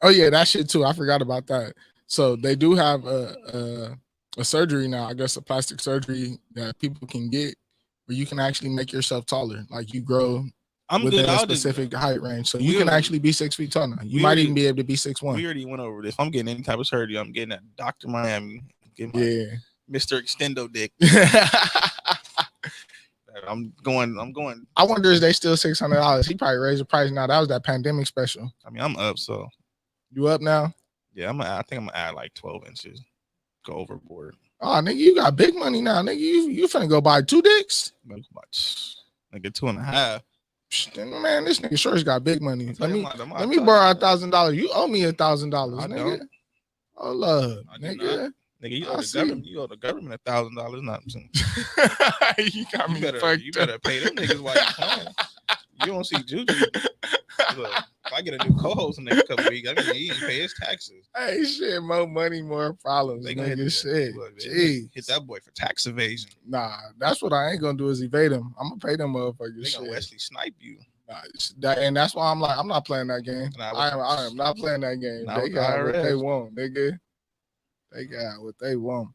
Oh yeah, that shit too. I forgot about that. So they do have a surgery now, I guess a plastic surgery that people can get where you can actually make yourself taller. Like you grow within a specific height range. So you can actually be 6 feet tall now. You might even be able to be 6'1". We already went over this. If I'm getting any type of surgery, I'm getting that Dr. Miami. Yeah. Mr. Extendo dick. I'm going. I wonder if they still $600. He probably raised the price now. That was that pandemic special. I mean, I'm up, so. You up now? Yeah, I think I'm gonna add like 12 inches. Go overboard. Oh, nigga, you got big money now. Nigga, you finna go buy 2 dicks? Nigga, 2.5. Man, this nigga Shure's got big money. Let me borrow $1,000. You owe me $1,000, nigga. Oh, love, nigga. Nigga, you owe the government $1,000. Not you got me fucked. You better pay them niggas while you're playing. You don't see Juju. Look, if I get a new co-host in the next couple weeks, I mean, he ain't pay his taxes. Hey, shit, more money, more problems. They gonna hit shit. Hit that boy for tax evasion. Nah, that's what I ain't gonna do is evade him. I'm gonna pay them motherfuckers. They gonna Wesley snipe you. Nah, and that's why I'm like, I'm not playing that game. I am not playing that game. They got what they want, nigga. They got what they want.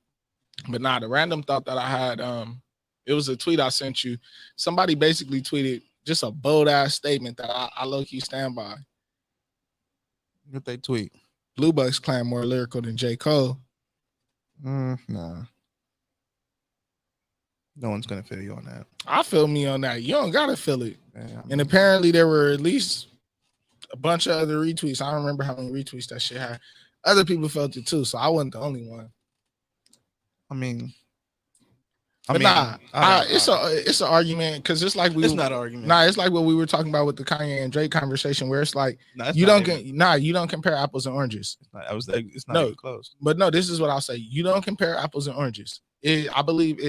But nah, the random thought that I had, it was a tweet I sent you. Somebody basically tweeted just a bold ass statement that I low-key stand by. What they tweet? Blue Bucks claim more lyrical than J. Cole. Nah. No one's gonna feel you on that. I feel me on that. You don't gotta feel it. Man, and apparently there were at least a bunch of other retweets. I don't remember how many retweets that shit had. Other people felt it too, so I wasn't the only one. I mean, it's an argument because it's like it's not an argument. It's like what we were talking about with the Kanye and Drake conversation, where it's like you don't compare apples and oranges. It's not even close. But no, this is what I'll say: you don't compare apples and oranges. I believe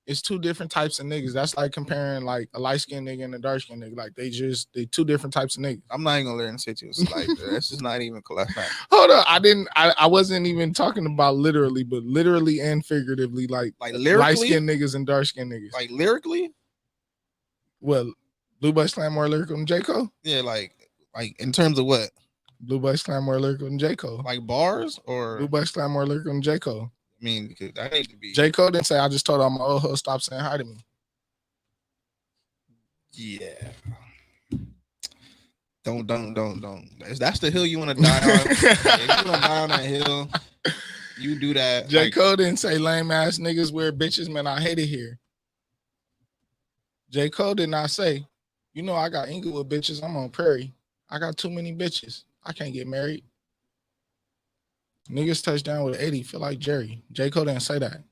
it's two different types of niggas. That's like comparing like a light skinned nigga and a dark skinned nigga. Like they two different types of niggas. I'm not even gonna let him say to us like that's just not even close. Hold on, I wasn't even talking about literally, but literally and figuratively, like lyrically? Light skinned niggas and dark skinned niggas. Like lyrically? Well, Blue Bush Slam more lyrical than J. Cole? Yeah, like in terms of what? Blue Bush Slam more lyrical than J. Cole. Like bars or Blue Bush Slam more lyrical than J. Cole. I mean, that need to be. J. Cole didn't say, I just told all my old hoes stop saying hi to me. Yeah. Don't. That's the hill you want to die on. If you want to die on that hill, you do that. J. Cole didn't say lame ass niggas wear bitches, man. I hate it here. J. Cole did not say, you know, I got Inglewood bitches. I'm on Prairie. I got too many bitches. I can't get married. Niggas touch down with 80, feel like Jerry. J. Cole didn't say that.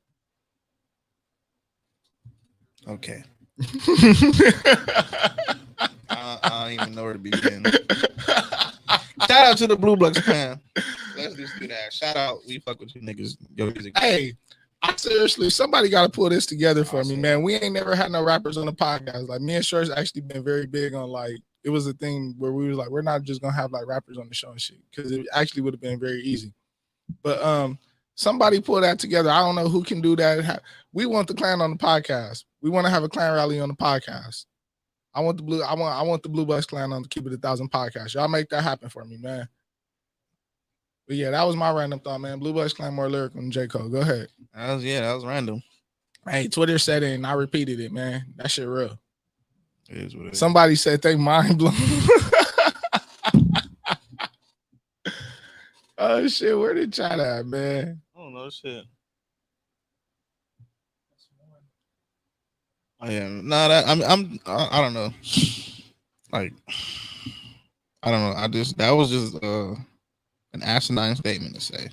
Okay. I don't even know where to begin. Shout out to the Blue Bucks fan. Let's just do that. Shout out. We fuck with you niggas. Yo, hey, seriously, somebody got to pull this together for me, man. We ain't never had no rappers on the podcast. Like me and Short's actually been very big on like, it was a thing where we was like, we're not just going to have like rappers on the show and shit. Because it actually would have been very easy. But somebody pull that together. I don't know who can do that. We want the clan on the podcast. We want to have a clan rally on the podcast. I want the Blue Bucks clan on the Keep It 1,000 podcast. Y'all make that happen for me, man. But yeah, that was my random thought, man. Blue Bucks clan more lyrical than J. Cole. Go ahead. That was random. Hey, Twitter said it and I repeated it, man. That shit real. It is what it is. Somebody said they mind blown. Oh shit, where did chat at, man? I don't know shit. I am I don't know. Like I don't know. That was just an asinine statement to say.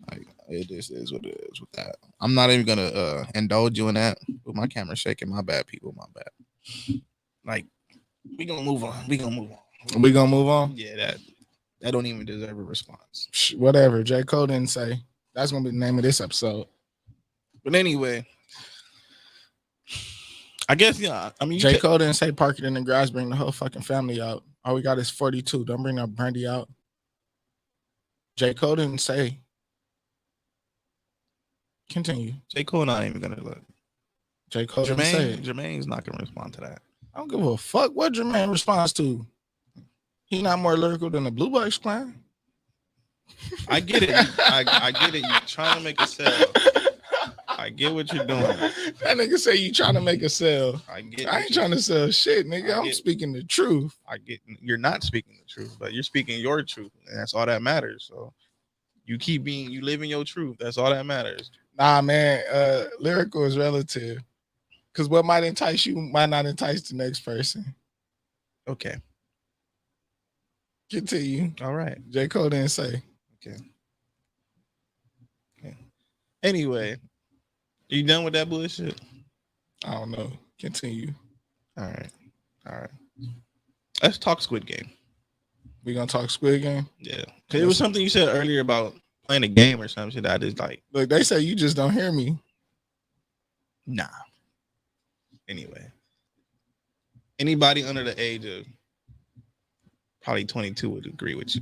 Like it just is what it is with that. I'm not even gonna indulge you in that. With my camera shaking, my bad, people, my bad. Like we gonna move on. We gonna move on. Yeah, that don't even deserve a response. Whatever. J. Cole didn't say. That's gonna be the name of this episode. But anyway, I guess yeah. I mean, J. Cole didn't say park it in the grass, bring the whole fucking family out. All we got is 42. Don't bring that Brandy out. J. Cole didn't say. Continue. J. Cole not even gonna look. J. Cole didn't say it. Jermaine's not gonna respond to that. I don't give a fuck what Jermaine responds to. He not more lyrical than the Blue Bucks clan. I get it. I get it. You're trying to make a sale. I get what you're doing. That nigga say you trying to make a sale. I ain't trying to sell shit, nigga. I'm speaking the truth. I get you're not speaking the truth, but you're speaking your truth, and that's all that matters. So you living your truth. That's all that matters. Nah, man. Lyrical is relative. Because what might entice you might not entice the next person. Okay. Continue. All right. J. Cole didn't say. Okay. Anyway, you done with that bullshit? I don't know. Continue. All right. Let's talk Squid Game. We gonna talk Squid Game? Yeah. Cause it was something you said earlier about playing a game or something that I just like. Look, they say you just don't hear me. Nah. Anyway. Anybody under the age of probably 22 would agree with you.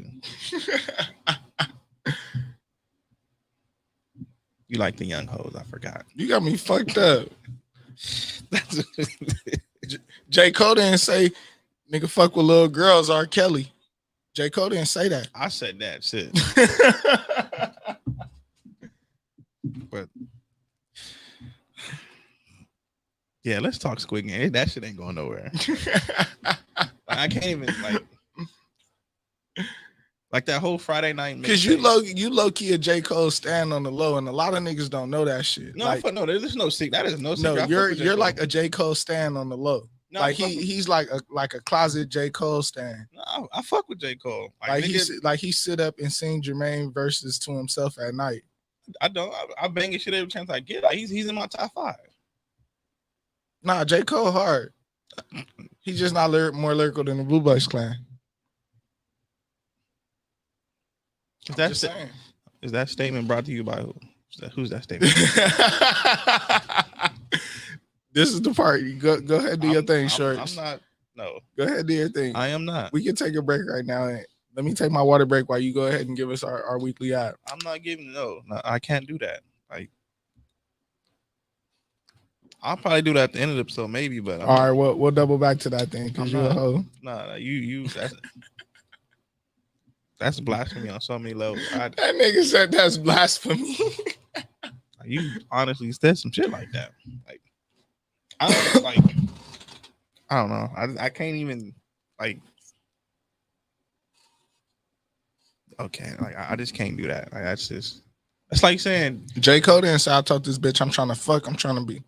You like the young hoes, I forgot. You got me fucked up. J. Cole didn't say nigga fuck with little girls, R. Kelly. J. Cole didn't say that. I said that shit. But yeah, let's talk Squid Game. That shit ain't going nowhere. I can't even like that whole Friday night. Because you low key a J. Cole stand on the low, and a lot of niggas don't know that shit. No, no, there's no secret. That is no secret. No, you're like a J. Cole stand on the low. No, like he's like a closet J. Cole stand. No, I fuck with J. Cole. Like he sit up and sing Jermaine verses to himself at night. I don't. I bang his shit every chance I get. Like, he's in my top 5. Nah, J. Cole hard. He's just not more lyrical than the Blue Bucks Clan. Is that statement brought to you by who? Who's that statement? This is the part. You go ahead and do your thing, Shorts. I'm not. No. Go ahead and do your thing. I am not. We can take a break right now. And let me take my water break while you go ahead and give us our weekly app. I'm not giving no. I can't do that. Like, I'll probably do that at the end of the episode, maybe. But all right, we'll double back to that thing because you're a hoe. Nah, you. That's blasphemy on so many levels. That nigga said that's blasphemy. You honestly said some shit like that. Like, I don't know. I can't even like. Okay, like I just can't do that. Like that's just. It's like saying J. Cole didn't say I told this bitch I'm trying to fuck. I'm trying to be.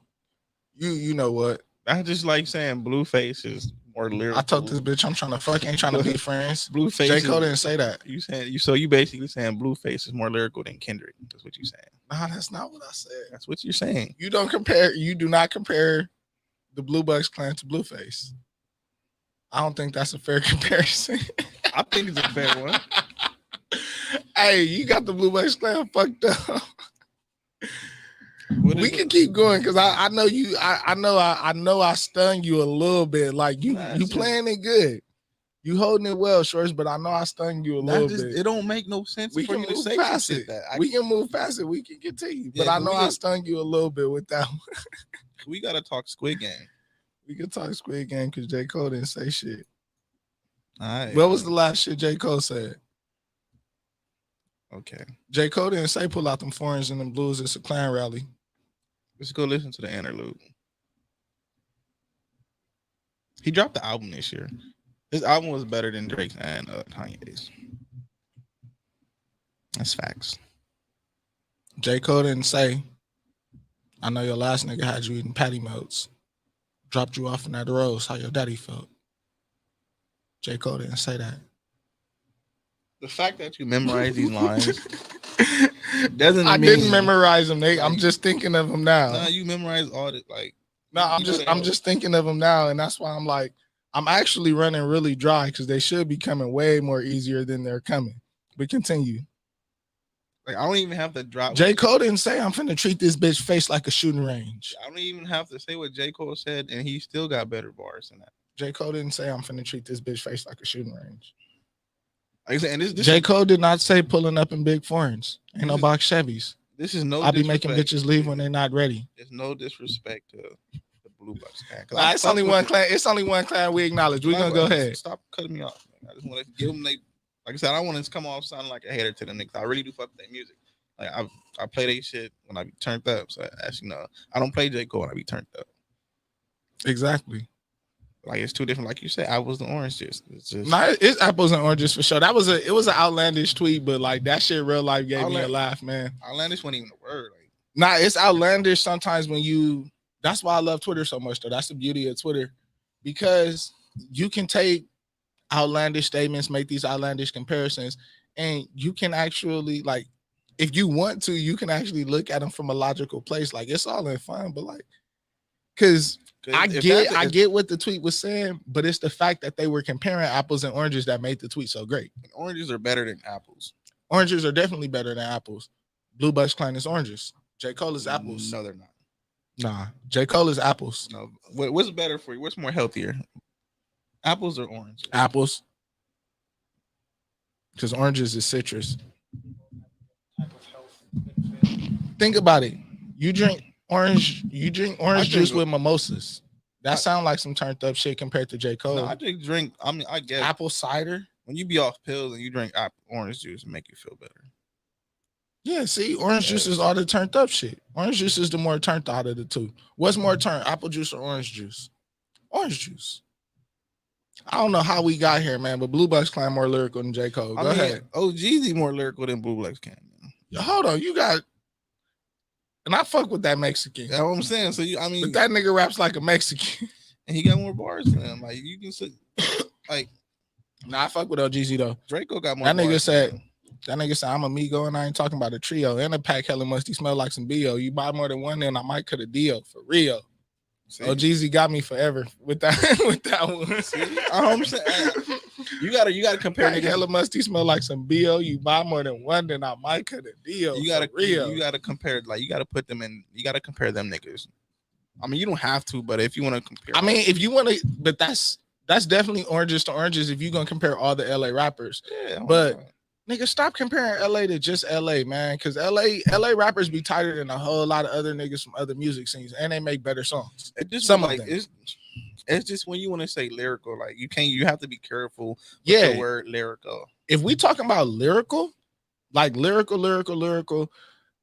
You know what? That's just like saying Blueface is more lyrical. I told this bitch I'm trying to fuck. Ain't trying to be friends. Blueface. J. Cole didn't say that. You basically saying Blueface is more lyrical than Kendrick. That's what you're saying. Nah, that's not what I said. That's what you're saying. You don't compare. You do not compare the Blue Bucks Clan to Blueface. I don't think that's a fair comparison. I think it's a fair one. Hey, you got the Blue Bucks Clan fucked up. We can keep going because I know you. I know I stung you a little bit. Like you playing it good. You holding it well, Shorts, but I know I stung you a little bit. It don't make no sense. We can move past it. We can move past it. We can continue. But I know I stung you a little bit with that one. We gotta talk Squid Game. We can talk Squid Game because J. Cole didn't say shit. All right. What was the last shit J. Cole said? Okay. J. Cole didn't say pull out them foreigns and them blues. It's a clan rally. Let's go listen to the interlude. He dropped the album this year. His album was better than Drake's and Kanye's. That's facts. J. Cole didn't say, I know your last nigga had you eating patty melts. Dropped you off in that rose, how your daddy felt. J. Cole didn't say that. The fact that you memorize these lines doesn't I mean... didn't memorize them, Nate. I'm just thinking of them now. Nah, you memorize all the I'm just thinking of them now, and that's why I'm like, I'm actually running really dry because they should be coming way more easier than they're coming. But continue. Like, I don't even have to drop. J. Cole didn't say I'm finna treat this bitch face like a shooting range. I don't even have to say what J. Cole said, and he still got better bars than that. J. Cole didn't say I'm finna treat this bitch face like a shooting range. Like I said, and this J. Cole did not say pulling up in big foreigns. Ain't no box Chevys. This is no. I'll be making bitches leave when they're not ready. There's no disrespect to the Blue Bucks clan. Nah, it's only one clan. It's only one clan we acknowledge. We're gonna go ahead. Stop cutting me off. Man. I just want to give them like I said, I don't want to come off sounding like a hater to them niggas. I really do fuck with their music. Like I play their shit when I be turned up. So actually, no, I don't play J. Cole when I be turned up. Exactly. Like it's two different. Like you said, apples and oranges. It's just it's apples and oranges for sure. It was an outlandish tweet, but like that shit real life gave me a laugh, man. Outlandish wasn't even a word. Like, nah, it's outlandish sometimes when you. That's why I love Twitter so much, though. That's the beauty of Twitter, because you can take outlandish statements, make these outlandish comparisons, and you can actually like, if you want to, you can actually look at them from a logical place. Like it's all in fun, but like, because. I get what the tweet was saying, but it's the fact that they were comparing apples and oranges that made the tweet so great. And oranges are better than apples. Oranges are definitely better than apples. Blue Bucks Clan is oranges. J. Cole is apples. No, they're not. Nah, J. Cole is apples. No, what's better for you? What's more healthier? Apples or oranges? Apples. Because oranges is citrus. Think about it. You drink orange juice with mimosas. That sound like some turned up shit compared to J. Cole. No, I drink. I mean, I guess apple cider. When you be off pills and you drink orange juice, it make you feel better. Yeah, see, orange juice is all the turned up shit. Orange juice is the more turned out of the two. What's more turned, apple juice or orange juice? Orange juice. I don't know how we got here, man, but Blue Bucks Clan more lyrical than J. Cole. Go ahead. OGZ more lyrical than Blue Bucks Clan. Yo, hold on, you got. And I fuck with that Mexican. That's what I'm saying. So but that nigga raps like a Mexican, and he got more bars than him. Like you can say, like, I fuck with OGZ though. Draco got more. That nigga said, That nigga said I'm a Migo and I ain't talking about a trio. And a pack hella musty smell like some BO. You buy more than one, then I might cut a deal for real. Oh, Jeezy got me forever with that with that one. See, I'm saying you gotta compare nigga hella musty smell like some BO. You buy more than one, then I might cut a deal. You gotta compare, like you gotta put them in. You gotta compare them niggas. I mean, you don't have to, but if you want to compare, I mean, if you want to, but that's definitely oranges to oranges. If you're gonna compare all the LA rappers, but. Nigga, stop comparing LA to just LA, man. Cause LA rappers be tighter than a whole lot of other niggas from other music scenes, and they make better songs. Some like of them. It's just when you want to say lyrical, like you have to be careful with the word lyrical. If we talking about lyrical, like lyrical,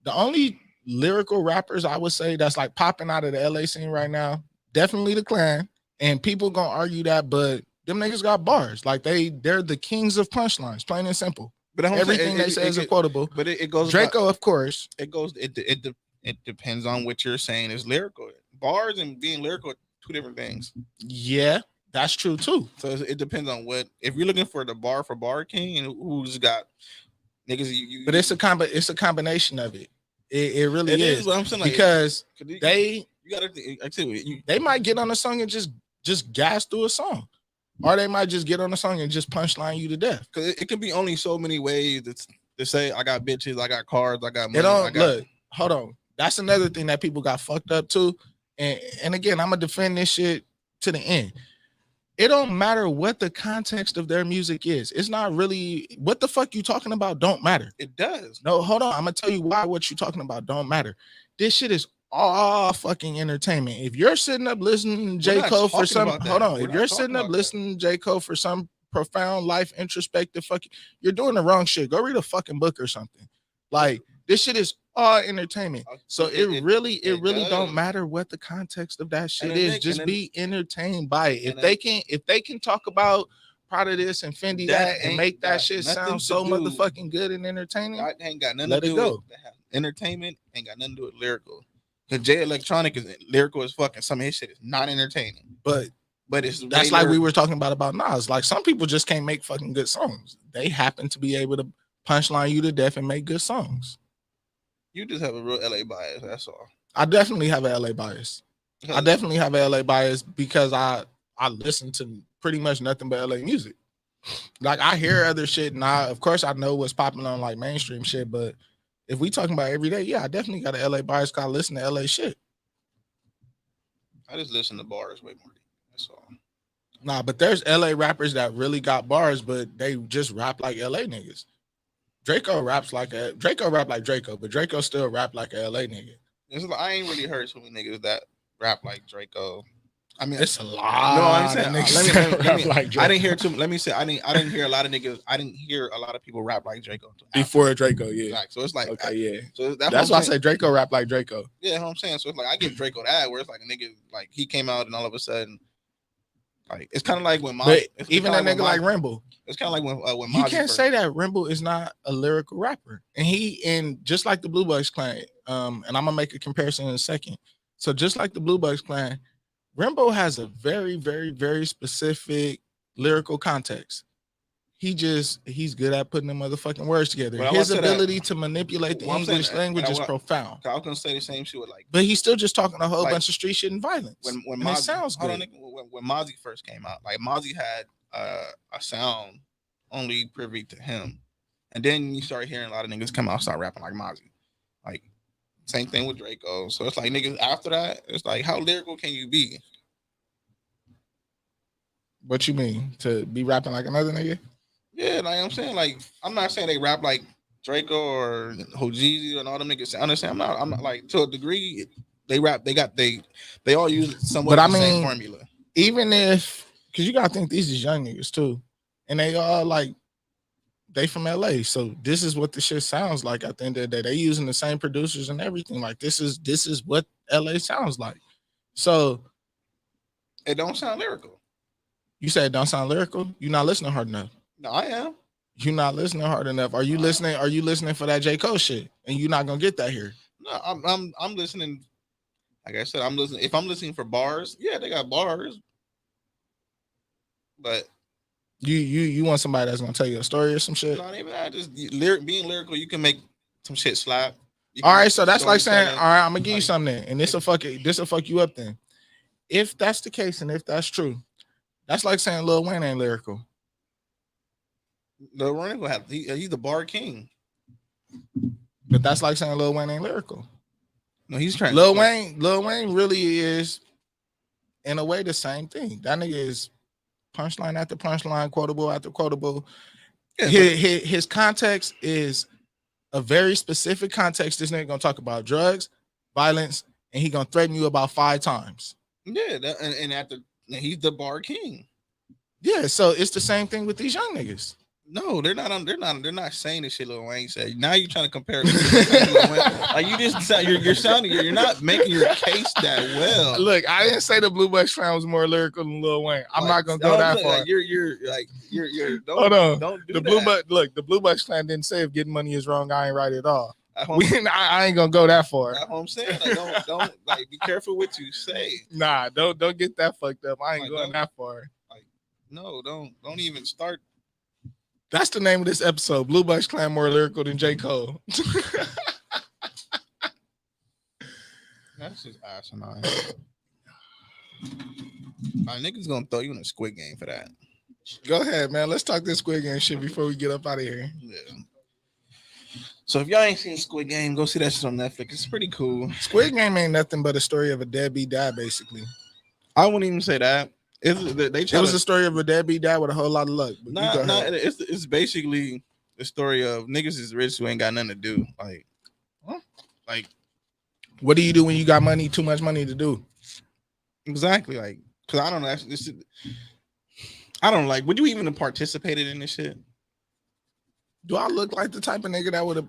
the only lyrical rappers I would say that's like popping out of the LA scene right now, definitely the Clan. And people gonna argue that, but them niggas got bars. Like they're the kings of punchlines, plain and simple. But everything they say is quotable. But it goes Draco, of course. It depends on what you're saying is lyrical. Bars and being lyrical are two different things. Yeah, that's true too. So it depends on what. If you're looking for the bar for bar king and who's got niggas, but it's a combination of it. It really is. What I'm saying, because they might get on a song and just gas through a song. Or they might just get on the song and just punchline you to death. Because it can be only so many ways to say, I got bitches, I got cars, I got money. Look, hold on. That's another thing that people got fucked up too. And again, I'm going to defend this shit to the end. It don't matter what the context of their music is. It's not really, what the fuck you talking about don't matter. It does. No, hold on. I'm going to tell you why what you talking about don't matter. This shit is all fucking entertainment. If you're sitting up listening to J. Cole for some, hold on. If you're sitting up listening to J. Cole for some profound life introspective fucking, you're doing the wrong shit. Go read a fucking book or something. Like this shit is all entertainment. So it really don't matter what the context of that shit is. Just be entertained by it. If they can talk about Prada this and Fendi that and make that shit sound so motherfucking good and entertaining, that ain't got nothing to do with entertainment. Ain't got nothing to do with lyrical. Because Jay Electronic is lyrical as fuck, and some of his shit is not entertaining. But that's like we were talking about Nas. Like some people just can't make fucking good songs. They happen to be able to punchline you to death and make good songs. You just have a real LA bias. That's all. I definitely have an LA bias. I definitely have an LA bias because I listen to pretty much nothing but LA music. Like I hear other shit, and of course I know what's popping on like mainstream shit, but if we talking about every day, yeah, I definitely got an LA bias because I listen to LA shit. I just listen to bars way more. That's all. Nah, but there's LA rappers that really got bars, but they just rap like LA niggas. Draco rap like Draco, but Draco still rap like a LA nigga. I ain't really heard so many niggas that rap like Draco. I mean, it's a lot. No, I'm saying I didn't hear too. Let me say I didn't hear a lot of niggas. I didn't hear a lot of people rap like Draco before Draco. Yeah, like, so it's like okay, yeah. So that's why I say Draco rap like Draco. Yeah, what I'm saying. So it's like I give Draco that where it's like a nigga like he came out and all of a sudden, like it's kind of like when even a nigga like Rimble. It's kind of like when you can't say that Rimble is not a lyrical rapper, and just like the Blue Bugs Clan. And I'm gonna make a comparison in a second. So just like the Blue Bugs Clan. Rimbo has a very, very, very specific lyrical context. He's good at putting the motherfucking words together. His ability to manipulate the English language is profound. I was gonna say the same shit with like, but he's still just talking a whole bunch of street shit and violence. When Mozzie, it sounds good. When Mozzie first came out, like Mozzie had a sound only privy to him, and then you start hearing a lot of niggas come out and start rapping like Mozzie, like. Same thing with Draco. So it's like niggas after that, it's like how lyrical can you be? What you mean? To be rapping like another nigga? Yeah, like I'm saying, like I'm not saying they rap like Draco or Hojeezy and all them niggas. I'm not like to a degree they rap, they all use somewhat the same formula. Even if because you gotta think these is young niggas too. And they all like they from LA, so this is what the shit sounds like. At the end of the day, they using the same producers and everything. Like this is what LA sounds like. So it don't sound lyrical. You say it don't sound lyrical? You're not listening hard enough. No, I am. You're not listening hard enough. Are you listening? Are you listening for that J. Cole shit? And you're not gonna get that here. No, I'm listening. Like I said, I'm listening. If I'm listening for bars, yeah, they got bars, but. You want somebody that's gonna tell you a story or some shit? Not even that. Just being lyrical, you can make some shit slap. All right, so that's like saying, all right, I'm gonna give you something, and this will fuck you up then. If that's the case, and if that's true, that's like saying Lil Wayne ain't lyrical. Lil Wayne will have he's the bar king. But that's like saying Lil Wayne ain't lyrical. No, he's trying. Lil Wayne really is, in a way, the same thing. That nigga is punchline after punchline, quotable after quotable. Yeah, his context is a very specific context. This nigga gonna talk about drugs, violence, and he gonna threaten you about 5 times. Yeah, and he's the bar king. Yeah, so it's the same thing with these young niggas. No, they're not saying this shit Lil Wayne said. Now you're trying to compare it. Like you're not making your case that well. Look, I didn't say the Blue Bucks Clan was more lyrical than Lil Wayne. I'm not gonna go that far. Like, you're hold on. Don't do the that. The Blue Bucks Clan didn't say if getting money is wrong. I ain't right at all. I ain't gonna go that far. That's what I'm saying. Like, don't like be careful what you say. Nah, don't get that fucked up. I ain't going that far. Like, no, don't even start. That's the name of this episode. Blue Bucks Clan more lyrical than J. Cole. That's just asinine. My niggas gonna throw you in a Squid Game for that. Go ahead, man. Let's talk this Squid Game shit before we get up out of here. Yeah. So if y'all ain't seen Squid Game, go see that shit on Netflix. It's pretty cool. Squid Game ain't nothing but a story of a deadbeat dad, basically. I wouldn't even say that. It was a story of a deadbeat dad with a whole lot of luck. It's basically the story of niggas is rich who ain't got nothing to do. Like, what do you do when you got money, too much money to do? Exactly. Like, because I don't know. I don't like. Would you even have participated in this shit? Do I look like the type of nigga that would have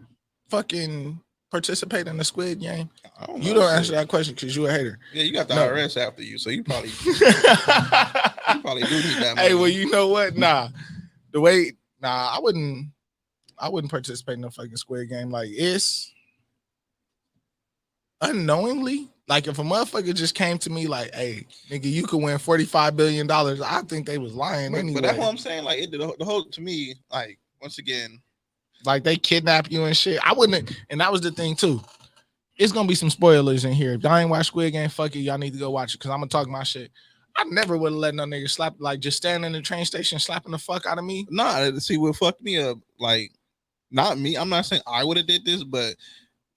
fucking participated in the Squid Game? You don't answer that question because you a hater. Yeah, you got the IRS after you, so you probably do need that money. Hey, well, you know what? I wouldn't participate in the fucking Squid Game. Like, it's unknowingly. Like, if a motherfucker just came to me like, hey, nigga, you could win $45 billion, I think they was lying anyway. But that's what I'm saying. Like, the whole, to me, like, once again, like they kidnap you and shit. I wouldn't, and that was the thing too. It's gonna be some spoilers in here. If y'all ain't watch Squid Game, fuck it, y'all need to go watch it because I'm gonna talk my shit. I never would have let no nigga slap, like just standing in the train station slapping the fuck out of me. Nah, see what fucked me up, like, not me. I'm not saying I would have did this, but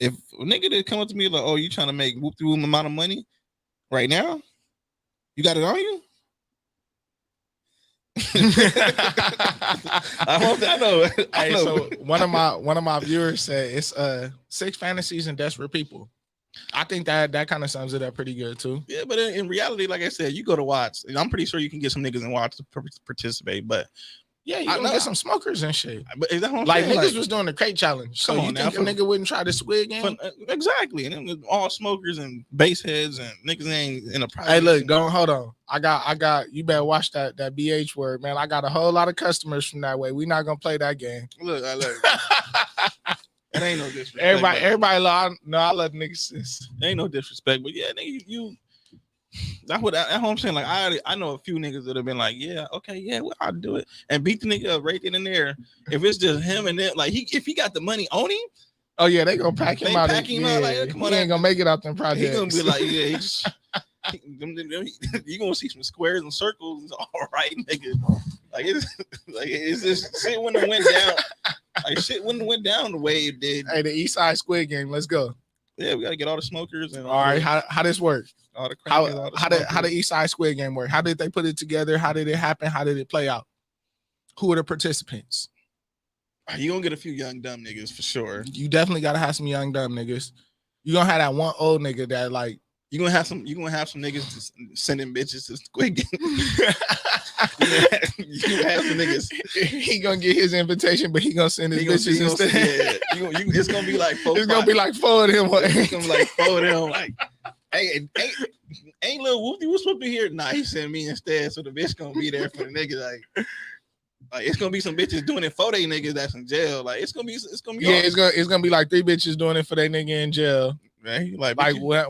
if a nigga did come up to me like, oh, you trying to make whoop-de-whoop amount of money right now? You got it on you? I know. Hey, so one of my viewers said it's 6 fantasies and desperate people. I think that kind of sums it up pretty good too. Yeah, but in reality, like I said, you go to watch. I'm pretty sure you can get some niggas and watch to participate, but yeah, you gonna get some smokers and shit. But is that what I'm like saying? Niggas was doing the crate challenge. So you think a nigga wouldn't try the Squid Game? Exactly. And then all smokers and base heads and niggas ain't in a private. Hey, look, hold on. I got you better watch that BH word, man. I got a whole lot of customers from that way. We not gonna play that game. Look. It ain't no disrespect. Everybody I love niggas. There ain't no disrespect, but yeah, nigga, you that's what I'm saying. Like I know a few niggas that have been like, yeah, okay, yeah, well, I'll do it and beat the nigga up right then and there. If it's just him and then like if he got the money on him, oh yeah, they gonna pack him out. Like, come on, he ain't gonna make it out them projects. He gonna be like, yeah, you gonna see some squares and circles. All right, nigga. It's just shit wouldn't have went down. Like shit wouldn't have went down the way it did. Hey, the East Side Squid Game, let's go. Yeah, we gotta get all the smokers and all right. How this work? All the how the East Side Squid Game work? How did they put it together? How did it happen? How did it play out? Who are the participants? You gonna get a few young dumb niggas for sure. You definitely gotta have some young dumb niggas. You gonna have that one old nigga that like. You gonna have some niggas sending bitches to Squid Game. You gonna have some niggas. He gonna get his invitation, but he gonna send his bitches instead. Yeah. It's gonna be like 4. It's gonna be like 4 of them. It's gonna be like 4 of them. Like, hey, ain't little Whoopty what's supposed to be here? Nah, he sent me instead. So the bitch gonna be there for the nigga. Like it's gonna be some bitches doing it for they niggas that's in jail. Like it's gonna be yeah, it's gonna be like 3 bitches doing it for they nigga in jail. Man,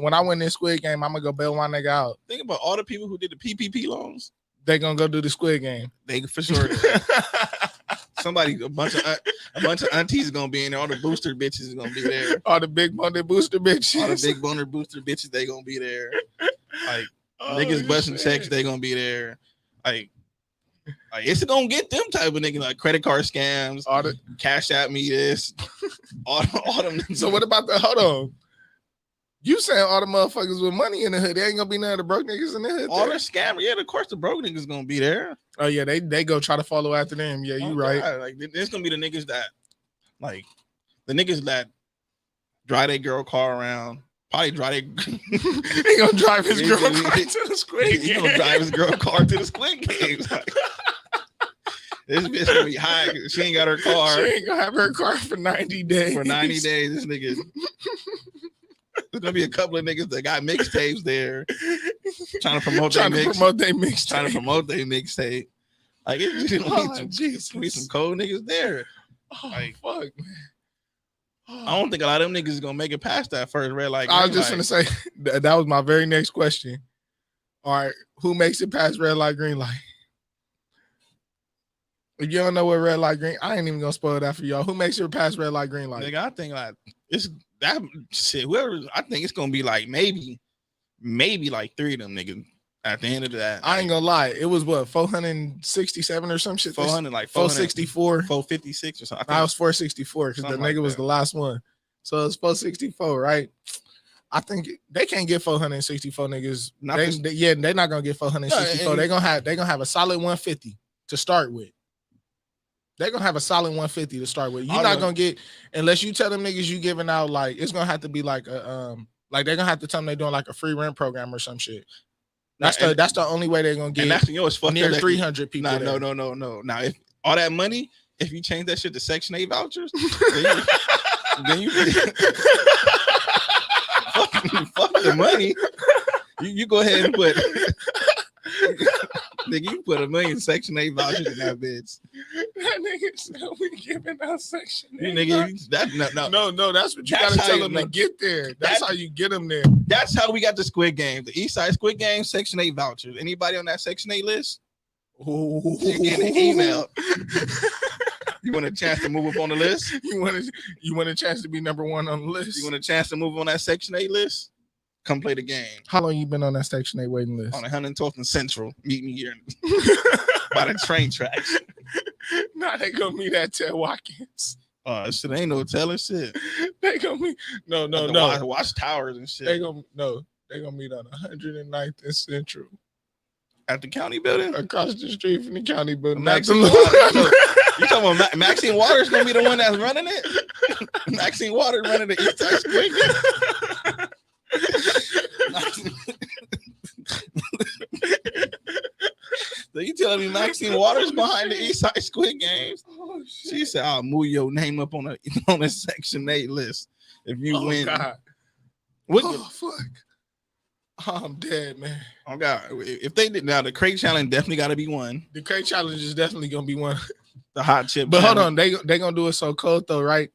when I win this Squid Game, I'm gonna go bail my nigga out. Think about all the people who did the PPP loans. They gonna go do the Squid Game. They for sure. Somebody, a bunch of aunties is gonna be in there. All the booster bitches is gonna be there. All the big boner booster bitches. All the big boner booster bitches, they gonna be there. Like niggas busting checks, they gonna be there. Like it's gonna get them type of niggas, like credit card scams, all the cash at me this, all them. So what about the hold on? You saying all the motherfuckers with money in the hood? They ain't gonna be none of the broke niggas in the hood. All the scam, yeah. Of course, the broke niggas gonna be there. Oh yeah, they go try to follow after them. Yeah, you right. God. Like there's gonna be the niggas that, like, the niggas that drive their girl car around. Probably drive he gonna drive his girl car to the Squid Game. He gonna drive his girl car to the Squid Games. Like, this bitch gonna be high. She ain't got her car. She ain't gonna have her car for 90 days. For 90 days, this nigga. There's gonna be a couple of niggas that got mixtapes there, trying to promote their mixtape. Trying to promote their mixtape. Like it's be some cold niggas there. Oh, like fuck, man. I don't think a lot of them niggas is gonna make it past that first red light. I was just gonna say that was my very next question. All right, who makes it past red light, green light? If you don't know what red light, green, I ain't even gonna spoil that for y'all. Who makes it past red light, green light? Nigga, I think like it's that shit. Whoever, I think it's gonna be like maybe like 3 of them niggas at the end of that. I ain't gonna lie, it was what 467 or some shit. 400, like 464, 456 or something. I was 464 because the nigga was the last one, so it's 464, right? I think they can't get 464 niggas. They're not gonna get 464. They're gonna have a solid 150 to start with. They're gonna have a solid 150 to start with. You're not gonna get, unless you tell them niggas you giving out, like it's gonna have to be like a like they're gonna have to tell them they're doing like a free rent program or some shit. That's the only way they're gonna get. And that's, you know, it's near 300 people. No. Now if all that money, if you change that shit to Section 8 vouchers, then you fuck the money. You go ahead and put. Nigga, you put $1 million Section 8 vouchers in that bitch. That nigga said we giving out Section 8. Nigga, no, that's what you gotta tell them to get there. That's how you get them there. That's how we got the Squid Game. The East Side Squid Game, Section 8 vouchers. Anybody on that Section 8 list? You get an email. You want a chance to move up on the list? You want a chance to be number 1 on the list? You want a chance to move on that Section 8 list? Come play the game. How long you been on that Section 8 waiting list? On 112th and Central. Meet me here by the train tracks. Nah, they gonna meet at Ted Watkins. Shit ain't no telling shit. They gonna meet no. Watch towers and shit. They gonna meet on 109th and Central. At the county building? Across the street from the county building. Maxine Waters. You talking about Maxine Waters gonna be the one that's running it? Maxine Waters running the East Side Squid Game. So you telling me Maxine Waters behind the East Side Squid Games? Oh, she said, "I'll move your name up on a Section 8 list if you win." God. Oh fuck! Oh, I'm dead, man. Oh God! If they did now, the crate challenge definitely got to be one. The crate challenge is definitely gonna be one. The hot chip. But challenge. Hold on, they gonna do it so cold though, right?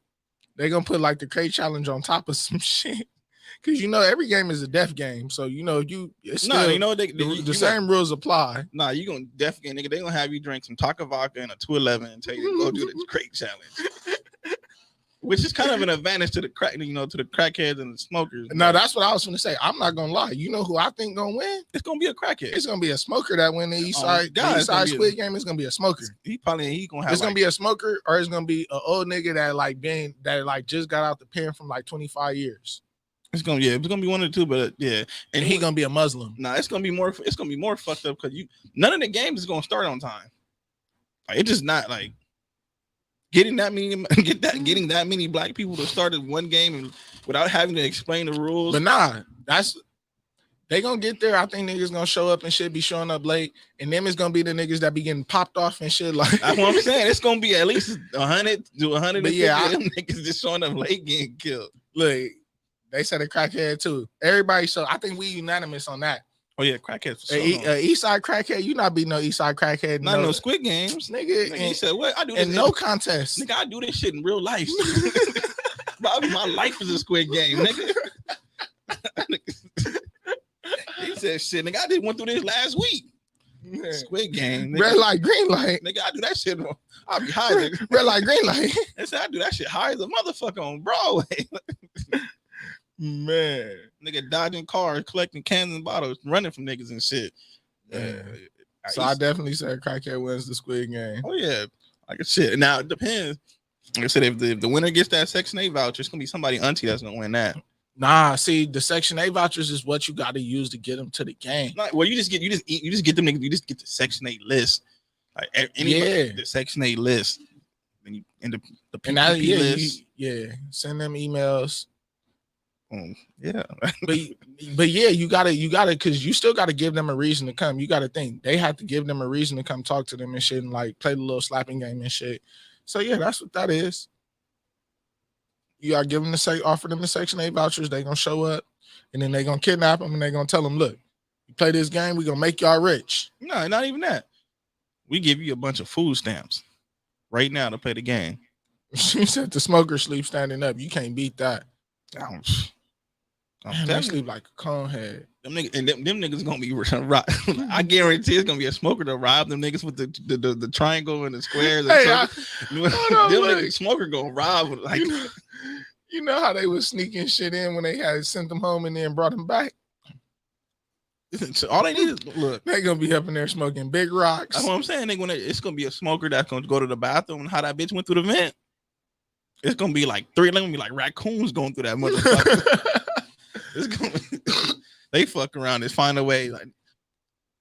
They gonna put like the crate challenge on top of some shit. Because you know every game is a death game, so you know the same rules apply. Nah, you gonna death game, nigga. They gonna have you drink some Taka vodka and a 211 and tell you to go do the crate challenge, which is kind of an advantage to the crack, to the crackheads and the smokers. No, that's what I was gonna say. I'm not gonna lie. You know who I think gonna win? It's gonna be a crackhead. It's gonna be a smoker that win the East Side. The East Side Squid Game is gonna be a smoker. He gonna have. It's gonna be a smoker, or it's gonna be an old nigga that just got out the pen from like 25 years. It's gonna be one of the two, but yeah, and he gonna be a Muslim. Nah, it's gonna be more fucked up because none of the games is gonna start on time. Like, it's just not like getting that many black people to start in one game and without having to explain the rules. But nah, they gonna get there. I think niggas gonna show up and shit, be showing up late, and them is gonna be the niggas that be getting popped off and shit. Like that's what I'm saying. It's gonna be at least 100 to 150 but yeah, them niggas just showing up late getting killed. Look. They said a crackhead too. Everybody, so I think we unanimous on that. Oh yeah, crackheads. So East Side crackhead, you not be no East Side crackhead. Not no Squid Games, nigga. He said, "What? I do this in no contest, nigga. I do this shit in real life. My life is a Squid Game, nigga." He said, "Shit, nigga, I just went through this last week." Squid Game. Nigga. Red light, green light. Nigga, I do that shit. I'll be high. Nigga. Red light, green light. They said I do that shit high as a motherfucker on Broadway. Man, nigga dodging cars, collecting cans and bottles, running from niggas and shit. So I definitely said crackhead wins the Squid Game. Oh yeah, like a shit. Now it depends. Like I said, if the winner gets that Section 8 voucher, it's gonna be somebody auntie that's gonna win that. Nah, see, the Section 8 vouchers is what you got to use to get them to the game. Well, you just get them niggas. You just get the Section 8 list. Like the Section 8 list. Then you end up the PPP list. Send them emails. Yeah, but yeah, you gotta, because you still gotta give them a reason to come. You gotta think they have to give them a reason to come talk to them and shit, and like play the little slapping game and shit. So yeah, that's what that is. You gotta give them offer them the Section 8 vouchers. They gonna show up, and then they gonna kidnap them, and they gonna tell them, look, you play this game, we gonna make y'all rich. No, not even that. We give you a bunch of food stamps right now to play the game. She said the smoker sleep standing up. You can't beat that. They sleep like a cone head. Them niggas gonna be robbed. I guarantee it's gonna be a smoker to rob them niggas with the triangle and the squares. And niggas smoker gonna rob like. You know how they was sneaking shit in when they had sent them home and then brought them back. So all they need is look. They gonna be up in there smoking big rocks. That's what I'm saying. It's gonna be a smoker that's gonna go to the bathroom and how that bitch went through the vent. It's gonna be like three of them, gonna be like raccoons going through that motherfucker. It's gonna they fuck around and find a way. Like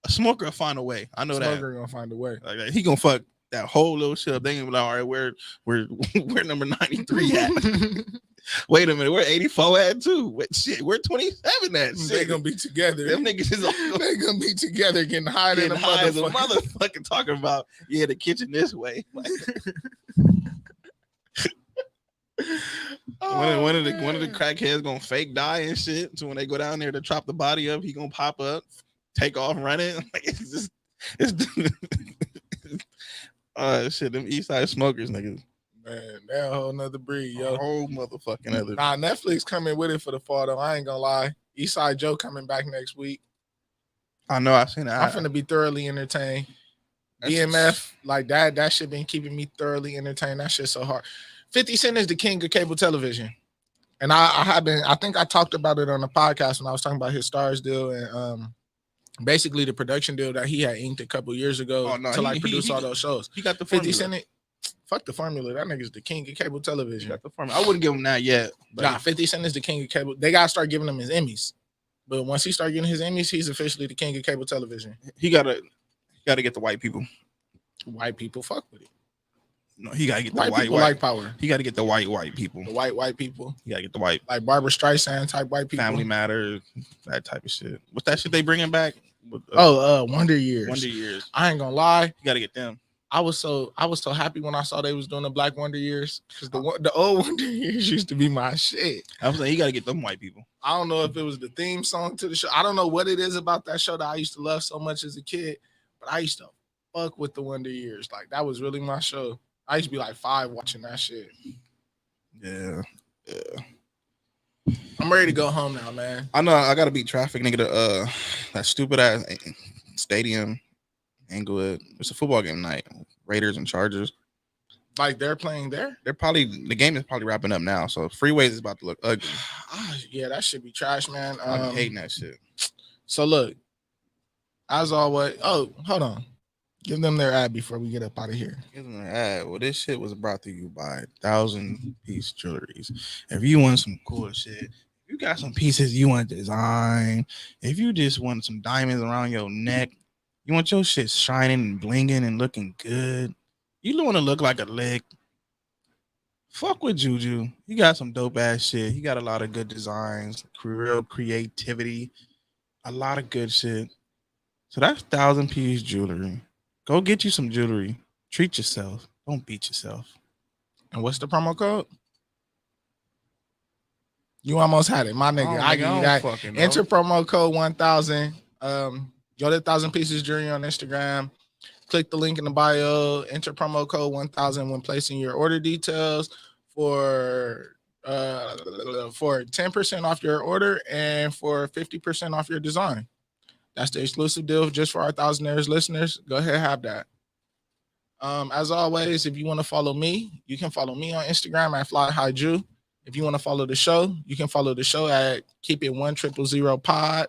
a smoker will find a way. I know that. Smoker gonna find a way. Like he gonna fuck that whole little shit up. They gonna be like, all right, where number 93 at? Wait a minute, we're 84 at too. Wait, shit, we're 27 at. They gonna be together. Them niggas is they gonna be together, getting high as a motherfucker. Talking about the kitchen this way. Like, one of the crackheads gonna fake die and shit. So when they go down there to chop the body up, he gonna pop up, take off running. Like it's shit. Them East Side smokers, niggas. Man, they're a whole nother breed, yo. A whole motherfucking other. Nah, Netflix coming with it for the fall though. I ain't gonna lie. East Side Joe coming back next week. I know. I seen that. I'm finna be thoroughly entertained. BMF like that. That shit been keeping me thoroughly entertained. That shit so hard. 50 Cent is the king of cable television, and I think I talked about it on the podcast when I was talking about his Stars deal and basically the production deal that he had inked a couple years ago to produce all those shows. He got the 50 Cent. Fuck the formula. That nigga's the king of cable television. Got the formula. I wouldn't give him that yet. But nah, 50 Cent is the king of cable. They gotta start giving him his Emmys. But once he start getting his Emmys, he's officially the king of cable television. He gotta get the white people. White people fuck with it. No, he gotta get the white people like power. He gotta get the white people. The white people. He gotta get the white. Like Barbara Streisand type white people. Family Matters, that type of shit. What's that shit they bringing back? Wonder Years. Wonder Years. I ain't gonna lie. You gotta get them. I was so happy when I saw they was doing the Black Wonder Years because the old Wonder Years used to be my shit. I was like, he gotta get them white people. I don't know if it was the theme song to the show. I don't know what it is about that show that I used to love so much as a kid, but I used to fuck with the Wonder Years. Like that was really my show. I used to be like 5 watching that shit. Yeah. I'm ready to go home now, man. I know I gotta beat traffic, nigga. That stupid ass stadium. Inglewood. It's a football game night. Raiders and Chargers. Like they're playing there? The game is probably wrapping up now. So Freeways is about to look ugly. Yeah, that should be trash, man. I'm hating that shit. So look, as always. Oh, hold on. Give them their ad before we get up out of here. Give them their ad. Well, this shit was brought to you by 1,000-piece jewelries. If you want some cool shit, you got some pieces you want to design. If you just want some diamonds around your neck, you want your shit shining and blinging and looking good. You don't want to look like a lick. Fuck with Juju. He got some dope ass shit. He got a lot of good designs, real creativity, a lot of good shit. So that's 1,000-piece jewelry. Go get you some jewelry. Treat yourself. Don't beat yourself. And what's the promo code? You almost had it, my nigga. I give you that. Enter promo code 1000. Go to 1,000 Pieces Jewelry on Instagram. Click the link in the bio. Enter promo code 1000 when placing your order details for 10% off your order and for 50% off your design. That's the exclusive deal just for our thousandaires listeners. Go ahead, have that. As always, if you want to follow me, you can follow me on Instagram at FlyHighJew. If you want to follow the show, you can follow the show at Keep It 1000 Pod.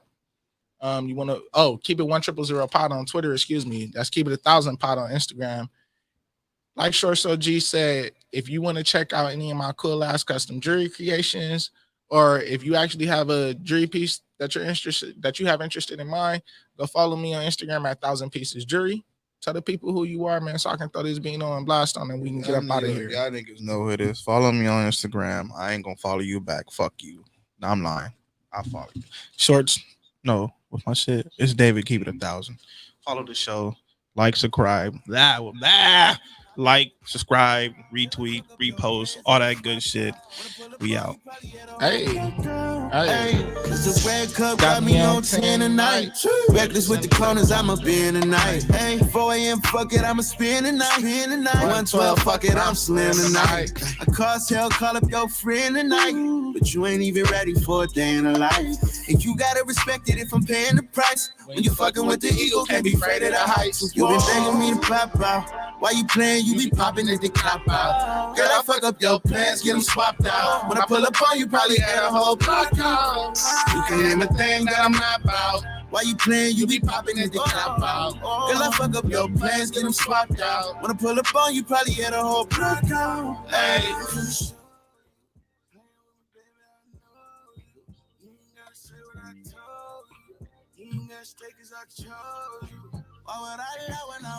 You want to Keep It 1000 Pod on Twitter. Excuse me. That's Keep It 1000 Pod on Instagram. Like Short So G said, if you want to check out any of my cool ass custom jewelry creations, or if you actually have a jewelry piece that you have interested in mind, go follow me on Instagram at 1000 Pieces Jewelry. Tell the people who you are, man, so I can throw this bean on and blast on and we can get up out of here. Y'all niggas know who it is. Follow me on Instagram. I ain't gonna follow you back. Fuck you. No, I'm lying. I'll follow you. Shorts, no, with my shit. It's David. Keep it 1000. Follow the show. Like, subscribe. Like, subscribe, retweet, repost, all that good shit. We out. Hey. The red cup got me on 10 tonight. Reckless with the corners, I'ma be in tonight. Hey, 4 a.m. fuck it, I'ma spend the night. 112, fuck it, I'm slim tonight. A cartel, call up your friend tonight. But you ain't even ready for a day in a life. And you gotta respect it if I'm paying the price. When you fucking with the eagle, can't be afraid of the heights. You been begging me to pop out. Why you playing? You be popping at the cop out. Girl, I fuck up your plans, get them swapped out. When I pull up on you, probably add a whole block out. You can name a thing that I'm not about. Why you playing? You be popping at the cop out. Girl, I fuck up your plans, get them swapped out. When I pull up on you, probably add a whole block out. Hey. Why would I lie when I